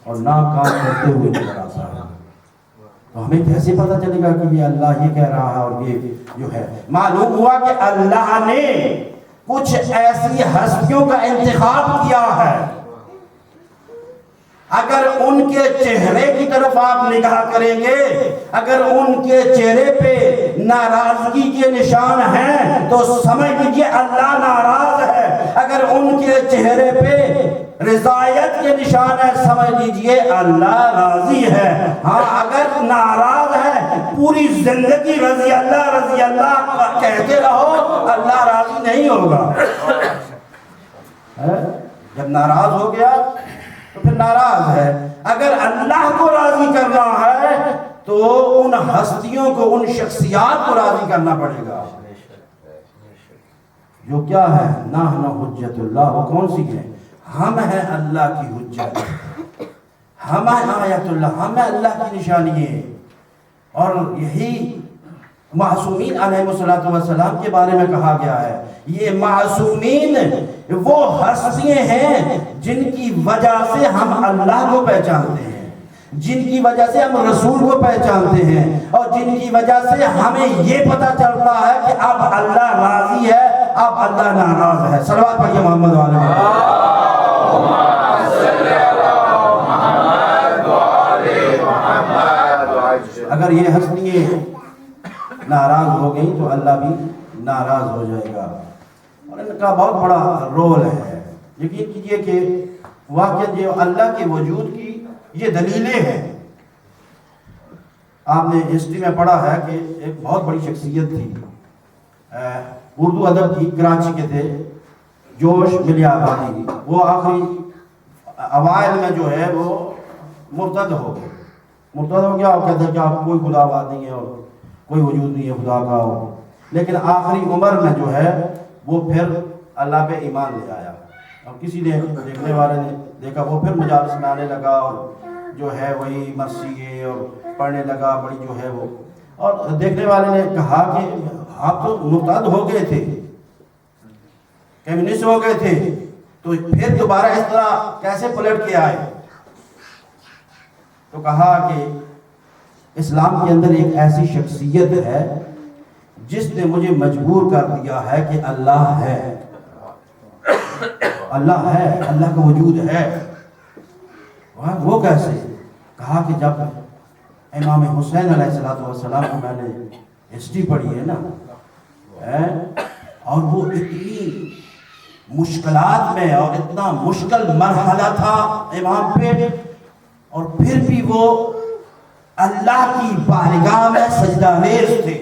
اور نہ کام کرتے ہوئے نظر آتا ہے، تو ہمیں کیسے پتہ چلے گا کہ یہ اللہ یہ کہہ رہا ہے اور یہ جو ہے؟ معلوم ہوا کہ اللہ نے کچھ ایسی ہستیوں کا انتخاب کیا ہے، اگر ان کے چہرے کی طرف آپ نگاہ کریں گے، اگر ان کے چہرے پہ ناراضگی کے نشان ہیں تو سمجھ لیجیے اللہ ناراض ہے، اگر ان کے چہرے پہ رضایت کے نشان ہے سمجھ لیجیے اللہ راضی ہے. ہاں اگر ناراض ہے پوری زندگی رضی اللہ کہتے رہو، اللہ راضی نہیں ہوگا. جب ناراض ہو گیا تو پھر ناراض ہے. اگر اللہ کو راضی کرنا ہے تو ان ہستیوں کو، ان شخصیات کو راضی کرنا پڑے گا جو کیا ہے؟ نحن حجت اللہ. وہ کون سی ہے؟ ہم ہیں اللہ کی حجت، ہم ہیں آیت اللہ، ہم ہیں اللہ کی نشانی. اور یہی معصومین علیہ السلام کے بارے میں کہا گیا ہے. یہ معصومین وہ ہستیاں ہیں جن کی وجہ سے ہم اللہ کو پہچانتے ہیں، جن کی وجہ سے ہم رسول کو پہچانتے ہیں، اور جن کی وجہ سے ہمیں یہ پتہ چلتا ہے کہ اب اللہ راضی ہے، اب اللہ ناراض ہے. صلوات پڑھیے محمد والے. اگر یہ ہستیاں ناراض ہو گئی تو اللہ بھی ناراض ہو جائے گا. اور ان کا بہت بڑا رول ہے. یقین کیجئے کہ واقعہ جو اللہ کے وجود کی یہ دلیلیں ہیں. آپ نے ہسٹری میں پڑھا ہے کہ ایک بہت بڑی شخصیت تھی، اردو ادب کی، کراچی کے تھے، جوش ملیہ آبادی. وہ آخری اوائل میں جو ہے وہ مرتد ہو گئے. مرتد ہو گیا اور کہتے ہیں کہ آپ کوئی خدا بات نہیں ہے اور کوئی وجود نہیں ہے خدا کا ہو. لیکن آخری عمر میں جو ہے وہ پھر اللہ پہ ایمان لے آیا. اور کسی نے دیکھنے والے نے دیکھا وہ پھر مجالس میں آنے لگا اور جو ہے وہی مرثیے اور پڑھنے لگا بڑی جو ہے وہ. اور دیکھنے والے نے کہا کہ آپ تو مرتد ہو گئے تھے، کمیونسٹ ہو گئے تھے، تو پھر دوبارہ اس طرح کیسے پلٹ کے آئے؟ تو کہا کہ اسلام کے اندر ایک ایسی شخصیت ہے جس نے مجھے مجبور کر دیا ہے کہ اللہ ہے، اللہ ہے، اللہ کا وجود ہے. وہ کیسے؟ کہا کہ جب امام حسین علیہ السلام کو میں نے ہسٹری پڑھی ہے نا، اور وہ اتنی مشکلات میں اور اتنا مشکل مرحلہ تھا امام پہ، اور پھر بھی وہ اللہ کی بارگاہ میں سجدہ ریز تھے.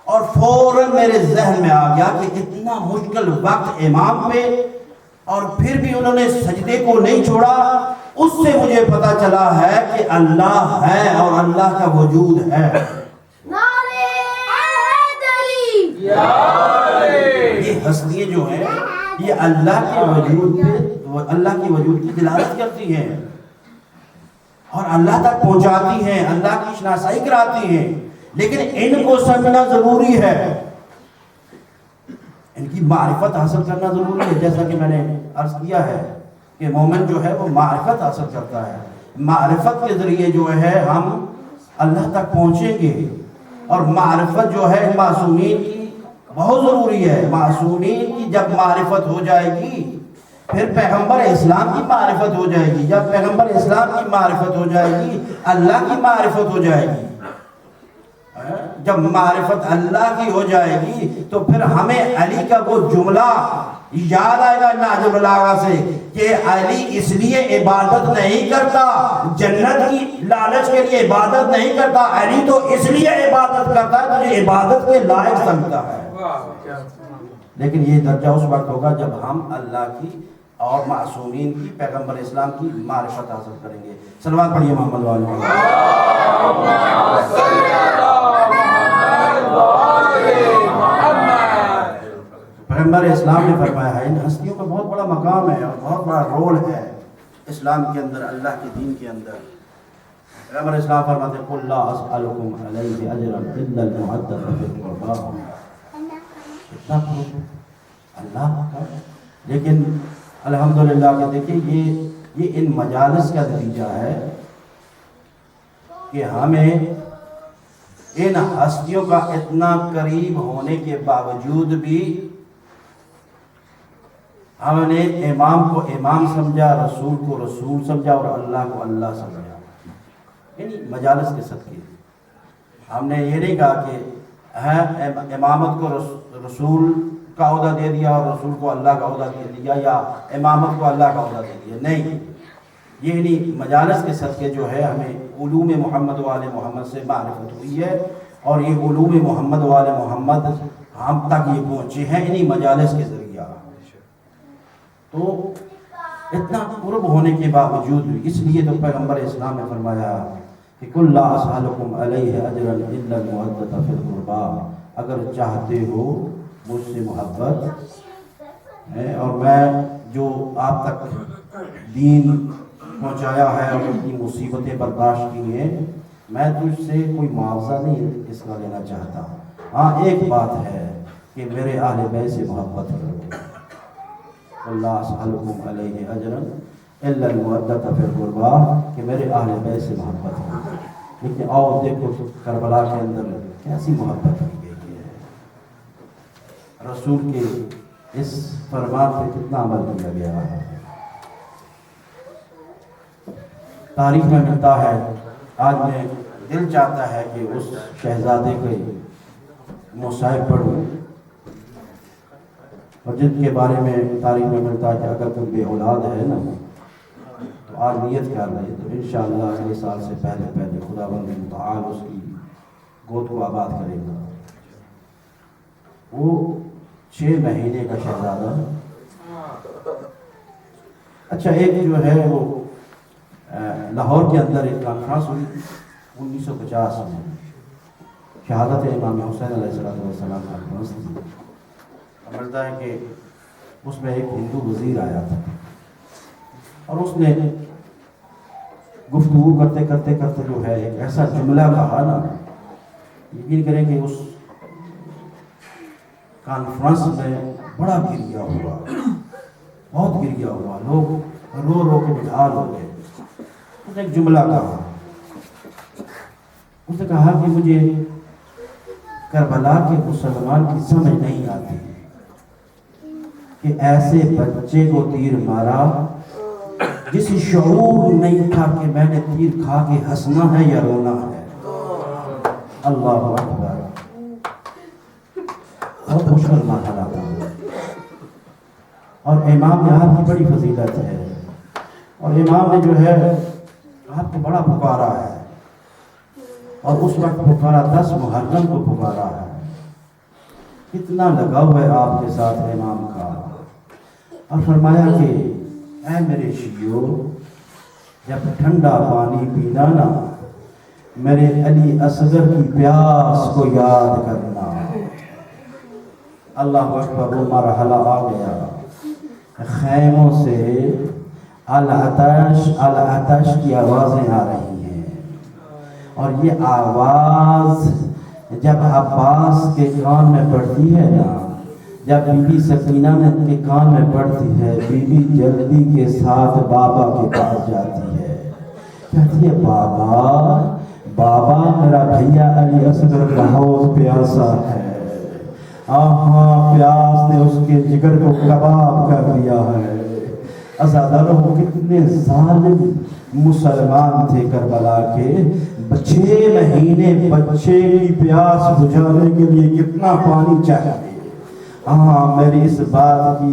اور فوراً میرے ذہن میں آ گیا کہ اتنا مشکل وقت امام پہ اور پھر بھی انہوں نے سجدے کو نہیں چھوڑا. اس سے مجھے پتا چلا ہے کہ اللہ ہے اور اللہ کا وجود ہے. نعرہ حیدری، یہ ہستیاں جو ہیں یہ اللہ کے وجود پہ، اللہ کے وجود کی دلالت کرتی ہیں اور اللہ تک پہنچاتی ہیں، اللہ کی شناسائی کراتی ہیں. لیکن ان کو سمجھنا ضروری ہے، ان کی معرفت حاصل کرنا ضروری ہے. جیسا کہ میں نے عرض کیا ہے کہ مومن جو ہے وہ معرفت حاصل کرتا ہے. معرفت کے ذریعے جو ہے ہم اللہ تک پہنچیں گے. اور معرفت جو ہے معصومین کی بہت ضروری ہے. معصومین کی جب معرفت ہو جائے گی پھر پیغمبر اسلام کی معرفت ہو جائے گی. جب پیغمبر اسلام کی معرفت ہو جائے گی اللہ کی معرفت ہو جائے گی. جب معرفت اللہ کی ہو جائے گی تو پھر ہمیں علی کا وہ جملہ یاد آئے گا نہج البلاغہ سے کہ علی اس لیے عبادت نہیں کرتا، جنت کی لالچ کے لیے عبادت نہیں کرتا، علی تو اس لیے عبادت کرتا ہے تجھے عبادت کے لائق سمجھتا ہے. لیکن یہ درجہ اس وقت ہوگا جب ہم اللہ کی اور معصومین کی، پیغمبر اسلام کی معرفت حاصل کریں گے. صلوات پڑھیے محمد والے. پیغمبر اسلام نے فرمایا ہے ان ہستیوں کا بہت بڑا مقام ہے اور بہت بڑا رول ہے اسلام کے اندر، اللہ کے دین کے اندر. پیغمبر اسلام فرماتے ہیں قل لا اسألکم علیہ اجرا الا المودۃ فی القربى. اتنا اللہ کا. لیکن الحمدللہ کہ دیکھیے یہ ان مجالس کا نتیجہ ہے کہ ہمیں ان ہستیوں کا اتنا قریب ہونے کے باوجود بھی ہم نے امام کو امام سمجھا، رسول کو رسول سمجھا اور اللہ کو اللہ سمجھا. یعنی مجالس کے صدقے ہم نے یہ نہیں کہا کہ امامت کو رسول کا عہدہ دے دیا اور رسول کو اللہ کا عہدہ دے دیا، یا امامت کو اللہ کا عہدہ دے دیا. نہیں، یہ نہیں. مجالس کے صدقے جو ہے ہمیں علوم محمد و آل محمد سے معرفت ہوئی ہے، اور یہ علوم محمد و آل محمد ہم تک یہ پہنچے ہیں انہی مجالس کے ذریعہ. تو اتنا قرب ہونے کے باوجود بھی، اس لیے تو پیغمبر اسلام نے فرمایا کہ قل لا اسألکم علیہ اجرا الا المودۃ فی القربى. اگر چاہتے ہو مجھ سے محبت ہے اور میں جو آپ تک دین پہنچایا ہے اور اپنی مصیبتیں برداشت کی ہیں، میں تجھ سے کوئی معاوضہ نہیں اس کا لینا چاہتا. ہاں ایک بات ہے کہ میرے اہل بیت سے محبت کرو. اللہ اسألکم علیہ اجرا الا المودۃ فی القربى، کہ میرے اہل بیت سے محبت کرو. لیکن آؤ دیکھو کربلا کے اندر کیسی محبت کی گئی ہے. رسول کے اس فرمان پہ کتنا عمل کیا گیا ہے. تاریخ میں ملتا ہے، آج میں دل چاہتا ہے کہ اس شہزادے کے مصائب پڑھوں، اور جن کے بارے میں تاریخ میں ملتا ہے کہ اگر کوئی بے اولاد ہے نا تو آج نیت کر رہے تو انشاءاللہ اگلے سال سے پہلے خداوند متعال اس کی گود کو آباد کرے گا. وہ 6 مہینے کا شہزادہ. اچھا ایک جو ہے وہ لاہور کے اندر ایک کانفرنس ہوئی 1950 میں، شہادت امام حسین علیہ السلام کانفرنس تھی. ملتا ہے کہ اس میں ایک ہندو وزیر آیا تھا اور اس نے گفتگو کرتے کرتے جو ہے ایک ایسا جملہ کہا نا، یقین کریں کہ اس کانفرنس میں بڑا گریا ہوا، بہت گریا ہوا، لوگ رو رو کے بحال ہو گئے. اس نے ایک جملہ کہا، اس نے کہا کہ مجھے کربلا کے مسلمان کی سمجھ نہیں آتی کہ ایسے بچے کو تیر مارا جسے شعور نہیں تھا کہ میں نے تیر کھا کے ہنسنا ہے یا رونا ہے. اللہ اکبر. بہت مشکل مرحلہ تھا. اور امام نے آپ کی بڑی فضیلت ہے، اور امام نے جو ہے آپ کو بڑا پکارا ہے، اور اس وقت پکارا 10 محرم کو پکارا ہے. کتنا لگاؤ ہے آپ کے ساتھ امام کا. اور فرمایا کہ اے میرے شیعو، جب ٹھنڈا پانی پینا نا میرے علی اصغر کی پیاس کو یاد کرنا. اللہ اکبر. وہ مرحلہ آ گیا، خیموں سے العطش کی آوازیں آ رہی ہیں، اور یہ آواز جب عباس کے کان میں پڑتی ہے نا، جب بی بی سکینہ کے کان میں پڑتی ہے، بی بی جلدی کے ساتھ بابا کے پاس جاتی ہے، کہتی ہے بابا میرا بھیا علی اصغر بہت پیاسا ہے. ہاں پیاس نے اس کے جگر کو کباب کر دیا ہے. عزاداروں کتنے ظالم مسلمان تھے کربلا کے. 6 مہینے بچے کی پیاس بجھانے کے لیے کتنا پانی چاہیے. ہاں میری اس بات کی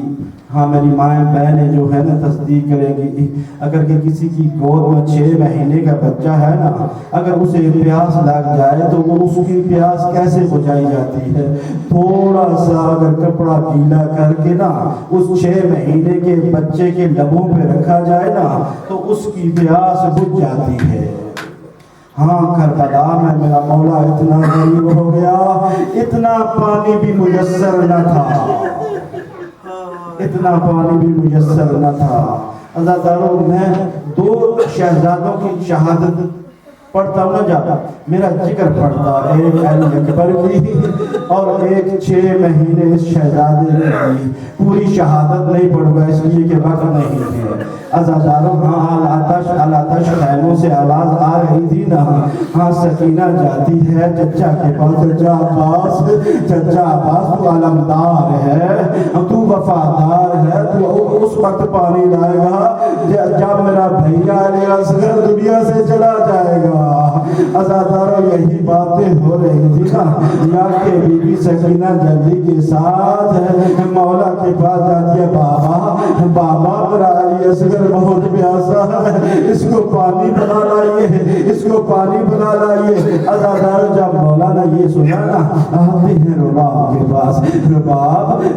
میری مائیں بہنیں جو ہے نا تصدیق کریں گی. اگر کہ کسی کی گود میں 6 مہینے کا بچہ ہے نا، اگر اسے پیاس لگ جائے تو وہ اس کی پیاس کیسے بجھائی جاتی ہے. تھوڑا سا اگر کپڑا گیلا کر کے نا اس 6 مہینے کے بچے کے لبوں پہ رکھا جائے نا تو اس کی پیاس بجھ جاتی ہے. ہاں کربلا میں میرا مولا اتنا غریب ہو گیا، اتنا پانی بھی میسر نہ تھا، اتنا پانی بھی میسر نہ تھا. عزاداروں میں 2 شہزادوں کی شہادت پڑھتا ہوں نا جاتا میرا ذکر پڑھتا ایک علی اکبر کی اور ایک 6 مہینے اس شہزادے کی پوری شہادت نہیں پڑھ گا اس لیے کہ وقت نہیں ہے عزاداروں ہاں آتش خیموں سے آواز آ رہی تھی نا ہاں سکینہ جاتی ہے چچا کے پاس چچا عباس تو علمدار ہے تو وفادار ہے تو اس وقت پانی لائے گا جب میرا بھیا علی اصغر دنیا سے چلا جائے گا عزاداروں یہی باتیں ہو رہی تھی نا یا کہ بی بی سکینہ جلدی کے ساتھ مولا کے پاس جاتی ہے بابا میرا علی اصغر بہت پیاسا ہے اس کو پانی بنا لائیے اس کو پانی بنا لائیے عزاداروں جب مولا نے یہ سنا نا آتے ہیں رباب کے پاس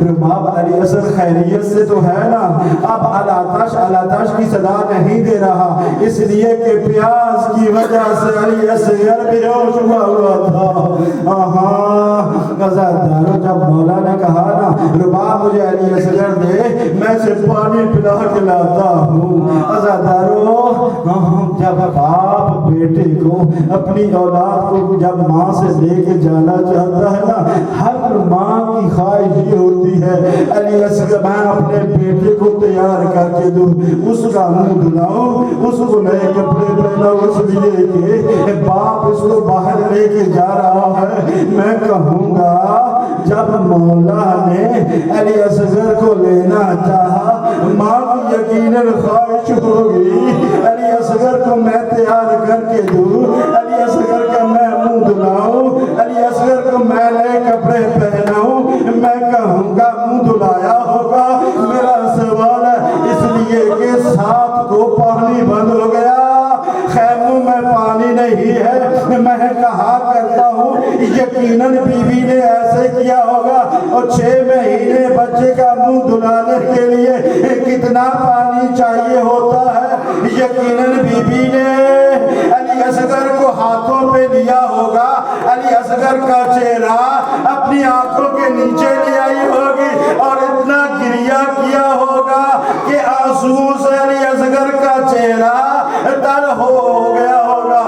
رباب علی اصغر خیریت سے تو ہے نا اب علاتش کی صدا نہیں دے رہا اس لیے کہ پیاس کی وجہ سے علی اصغر بے ہوش ہوا تھا عزاداروں جب مولا نے کہا نا رباب مجھے علی اصغر دے میں سے پانی پلا کے لاتا ہوں عزاداروں جب باپ بیٹے کو اپنی اولاد کو جب ماں سے لے کے جانا چاہتا ہے نا ہر ماں کی خواہش یہ ہوتی ہے علی اصغر میں اپنے بیٹے کو تیار کر کے دوں اس کا منہ دھلاؤں اس کو نئے کپڑے پہناؤں اس لیے کہ باپ اس کو باہر لے کے جا رہا ہے میں کہوں گا جب مولا نے علی اصغر کو لینا چاہا ماں کی یقیناً خواہش ہوگی علی اصغر کو میں تیار کر کے دوں علی اصغر کا میں منہ دھلاؤں علی اصغر کو میں نئے کپڑے پہناؤں میں کہوں گا منہ دھلایا ہوگا میرا سوال ہے اس لیے کہ 7 کو پانی بند ہو گیا خیموں میں پانی نہیں ہے میں کہا کرتا ہوں یقیناً بی بی نے ایسے کیا ہوگا اور 6 مہینے بچے کا منہ دھلانے کے لیے کتنا پانی چاہیے ہوتا ہے یقیناً بی بی نے علی اصغر کو ہاتھوں پہ لیا ہوگا علی اصغر کا چہرہ اپنی آنکھوں کے نیچے لے آئی ہوگی اور اتنا گریہ کیا ہوگا کہ آنسوؤں سے علی اصغر کا چہرہ تر ہو گیا ہوگا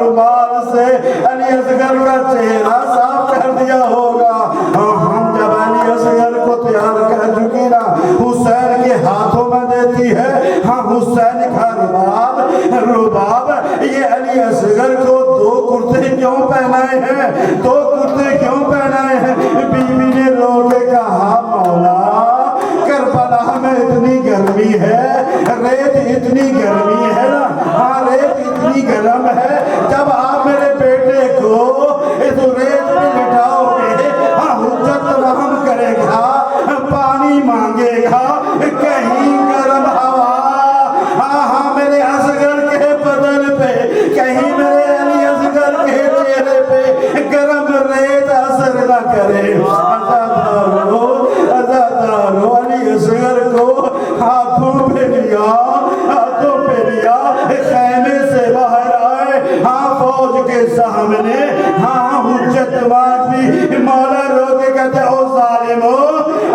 رومال سے علی اصغر کا چہرہ صاف کر دیا ہوگا ہم جب علی اصغر کو تیار کر چکے نا حسین کے ہاتھوں میں دیتی ہے ہاں حسین کا رباب یہ علی اصغر کو 2 کرتے کیوں پہنائے ہیں 2 کرتے کیوں پہنائے ہیں بی بی نے رو کے کہا مولا کربلا میں اتنی گرمی ہے ریت اتنی گرمی ہے نا ہاں ریت اتنی گرم ہے جب آپ میرے بیٹے کو اس ریت پہ لٹاؤ گے ہاں حجت رحم کرے گا پانی مانگے گا کہیں گرم ہوا ہاں میرے اصغر کے بدن پہ کہیں میرے علی اصغر کے چہرے پہ گرم ریت اثر نہ کرے عزادارو علی اصغر کو ہاتھوں پہ لیا خیمے سے باہر آئے ہاں فوج کے سامنے ہاں حجت بھی مولا رو کے کہتے او ظالمو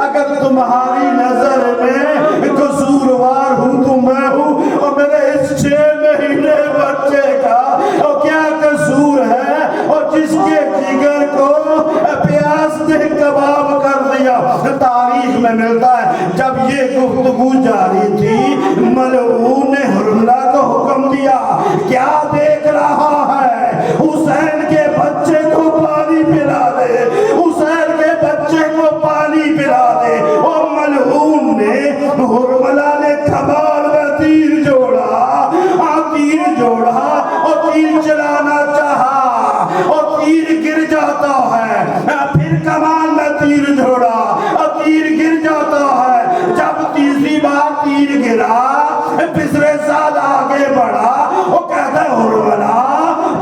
اگر تمہاری نظر میں قصوروار ہوں تو میں ہوں اور میرے اس 6 مہینے بچے کا اور کیا قصور ہے اور جس کے جگر کو پیاس نے کباب کر دیا تاریخ میں ملتا ہے جب یہ گفتگو جاری تھی ملعون نے حرملہ کو حکم دیا کیا دیکھ رہا ہے حسین کے بچے کو پانی پلا دے حسین کے بچے کو پانی پلا دے اور ملعون نے حرملہ نے کمال میں تیر جوڑا اور تیر چلانا چاہا اور تیر گر جاتا ہے پھر کمال میں تیر جوڑا اور تیر گر جاتا ہے جب تیسری بار تیر گرا پسرے سال آگے بڑھا وہ کہتا ہے حرملہ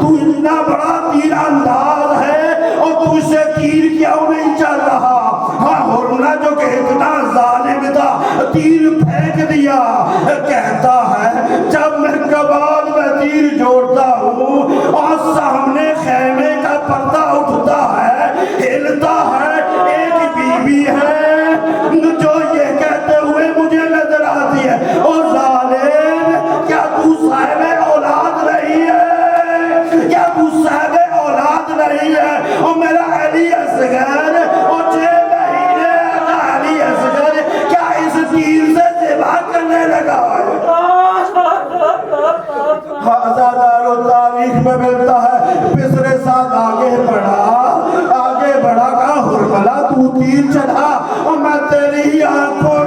تو اتنا بڑا تیر انداز ہے اور تو اسے تیر کیوں نہیں چل رہا ہاں حرملہ جو کہ اتنا ظالم تھا تیر پھینک دیا کہتا ہے جب میں کبال میں تیر جوڑتا ہوں اور سامنے خیمے کا پردہ اٹھتا ہے ہلتا ہے ایک بی بی ہے جو یہ کہتے ہوئے مجھے نظر آتی ہے او ظالم کیا تو صاحب اولاد نہیں ہے رہی ہے اور میرا علی اصغر اور 6 مہینے کا علی اصغر کیا اس تیر سے ذبح کرنے لگا ہے؟ حضرت تاریخ میں ملتا ہے پسرے ساتھ آگے بڑھا کہا حرملہ تو تیر چلا اور میں تیری آنکھوں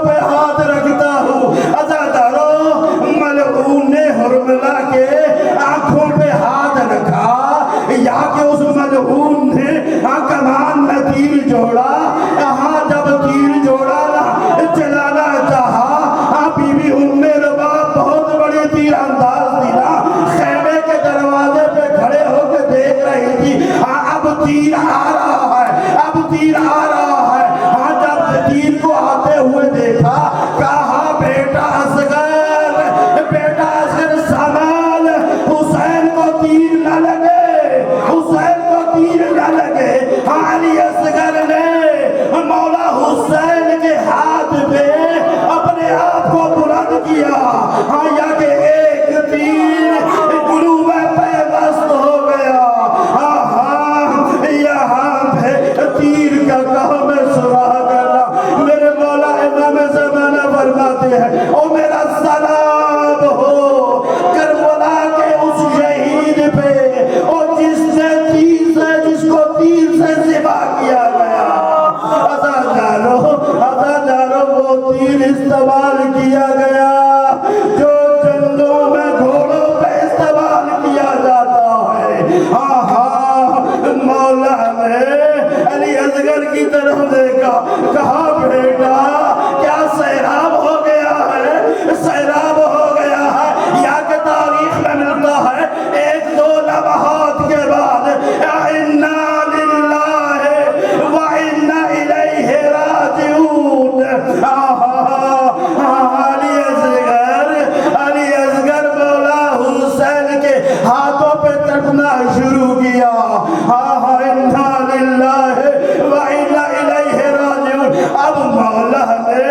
پہ ہاتھ رکھتا ہوں۔ عزادارو ملعون نے حرملہ کے آنکھوں پہ ہاتھ رکھا یا کہ اس ملعون نے کمان میں تیر جوڑا، جب تیر جوڑا چلانا چاہا بی بی ام رباب بہت بڑی تیر انداز تھی نا، خیمے کے دروازے پہ کھڑے ہو کے دیکھ رہی تھی اب تیر آ رہا ہے۔ جب تیر کو آتے ہوئے دیکھا کہا بیٹا اصغر سنبھال، حسین کو تیر نہ لگے۔ علی اصغر نے مولا حسین کے ہاتھ پہ اپنے آپ کو بلند کیا یا کہ ایک تیر گلو میں پیوست ہو گیا۔ یہاں پہ تیر کا کام سراغ کرنا میرے مولا امام زمانہ فرماتے ہیں او میرا سلام ہو کربلا کے اس شہید پہ اور جس کو تیر سے ذبح کیا گیا۔ عزادارو وہ تیر استعمال کیا گیا جو جنگوں میں گھوڑوں پہ استعمال کیا جاتا ہے۔ مولا نے علی اصغر کی طرف دیکھا، کہا بیٹا کیا سیراب ہو گیا ہے یا کہ تاریخ میں ملتا ہے 1-2 لمحات کے بعد انا للہ و انا الیہ راجعون۔ علی اصغر مولا حسین کے ہاتھوں پہ تڑپنا شروع کیا۔ انا للہ و انا الیہ راجعون۔ اب مولا نے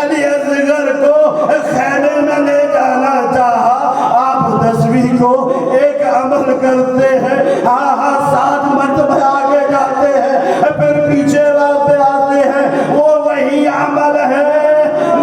علی اصغر کو خیمے میں لے جانا چاہا۔ آپ 10ویں کو ایک عمل کرتے ہیں، 7 مرتبہ آگے جاتے ہیں پھر پیچھے واپس آتے ہیں، وہ وہی عمل ہے۔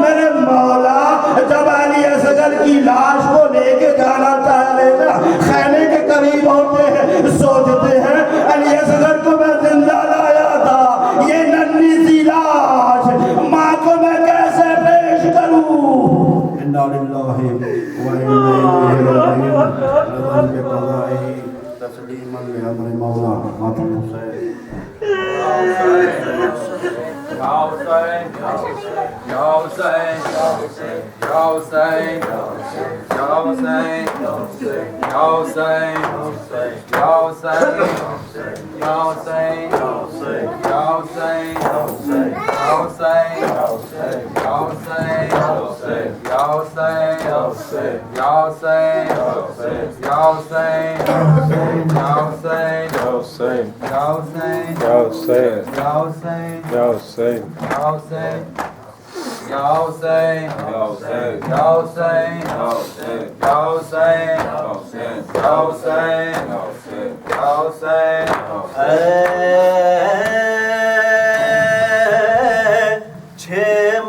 میرے مولا جب علی اصغر کی لاش کو لے کے جانا چاہے نا، خیمے کے قریب ہوتے ہیں، سوچتے ہیں علی اصغر کو میں زندہ لایا تھا، یہ ننھی سی لاش ماں کو میں کیسے پیش کروں؟ انا للہ و انا الیہ راجعون۔ بقضائه تسلیما لامر مولا ماتم حسین۔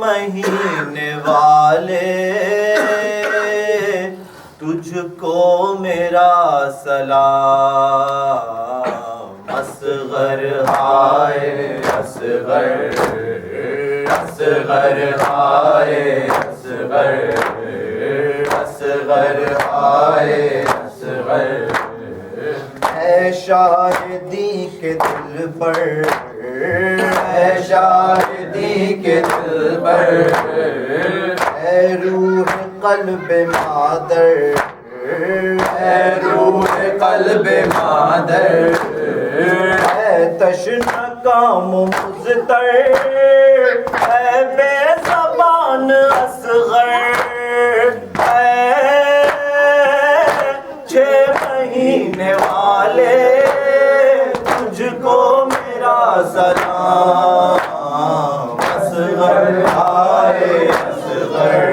مہینے والے تجھ کو میرا سلام، اصغر ہائے اصغر، اصغر ہائے اصغر، اصغر ہائے اصغر۔ اے شاہدی کے دل پر، اے شاہدی کے دل پر، اے روح قلب مادر، اے روح قلب مادر، اے تشنہ کام مزتر، اے بے زبان اصغر، اے 6 مہینے والے تجھ کو میرا سلام، اصغر آئے اصغر،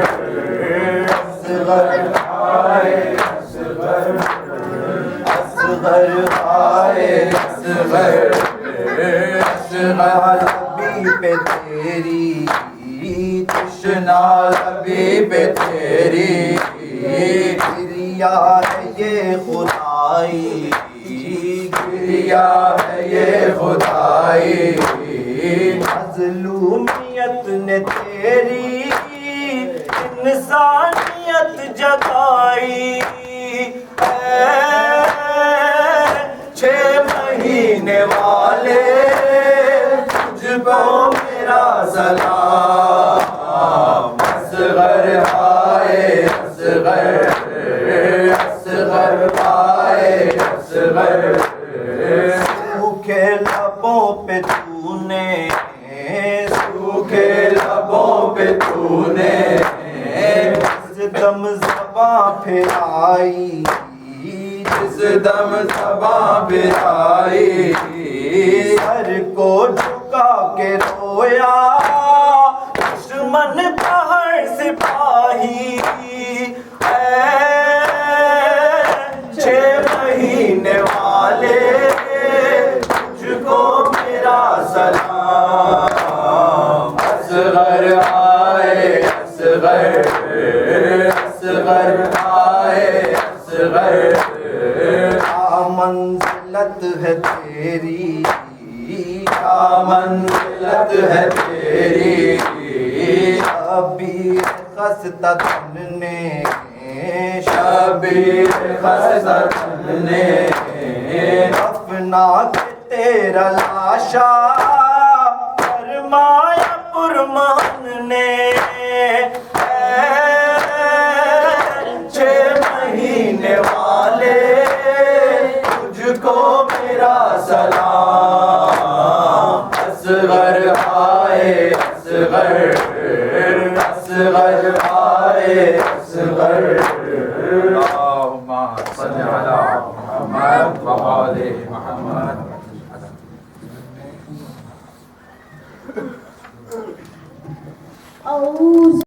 اصغر آئے اصغر، اصغر آئے اصغر اصغر لبی پہ تیری تشنا لبی پہ تیری گریا ہے یہ خدائی گریا ہے یہ خدائی مظلومیت نے تیری انسانیت جگائی 6 مہینے والے تجھ کو میرا سلام اصغر آئے اصغر اصغر آئے اصغر سوکھے لبوں پہ تو نے سوکھے لبوں پہ تو نے جس دم زباں پھرائی جس دم زباں پھرائی سر کو جھکا کے رویا دشمن کا ہر سپاہی 6 مہینے والے تجھ کو میرا سلام اصغر آئے اصغر اصغر آئے اصغر کیا منزلت ہے تیری کیا منزلت ہے تیری شبیر خستہ تن نے شبیر خستہ تن نے دفنا کے تیرا لاشا فرمایا پرمان نے 6 مہینے والے تجھ کو میرا سلام اصغر آئے اصغر اصغر آئے اصغر اللہم صل علی محمد و آل محمد أعوذ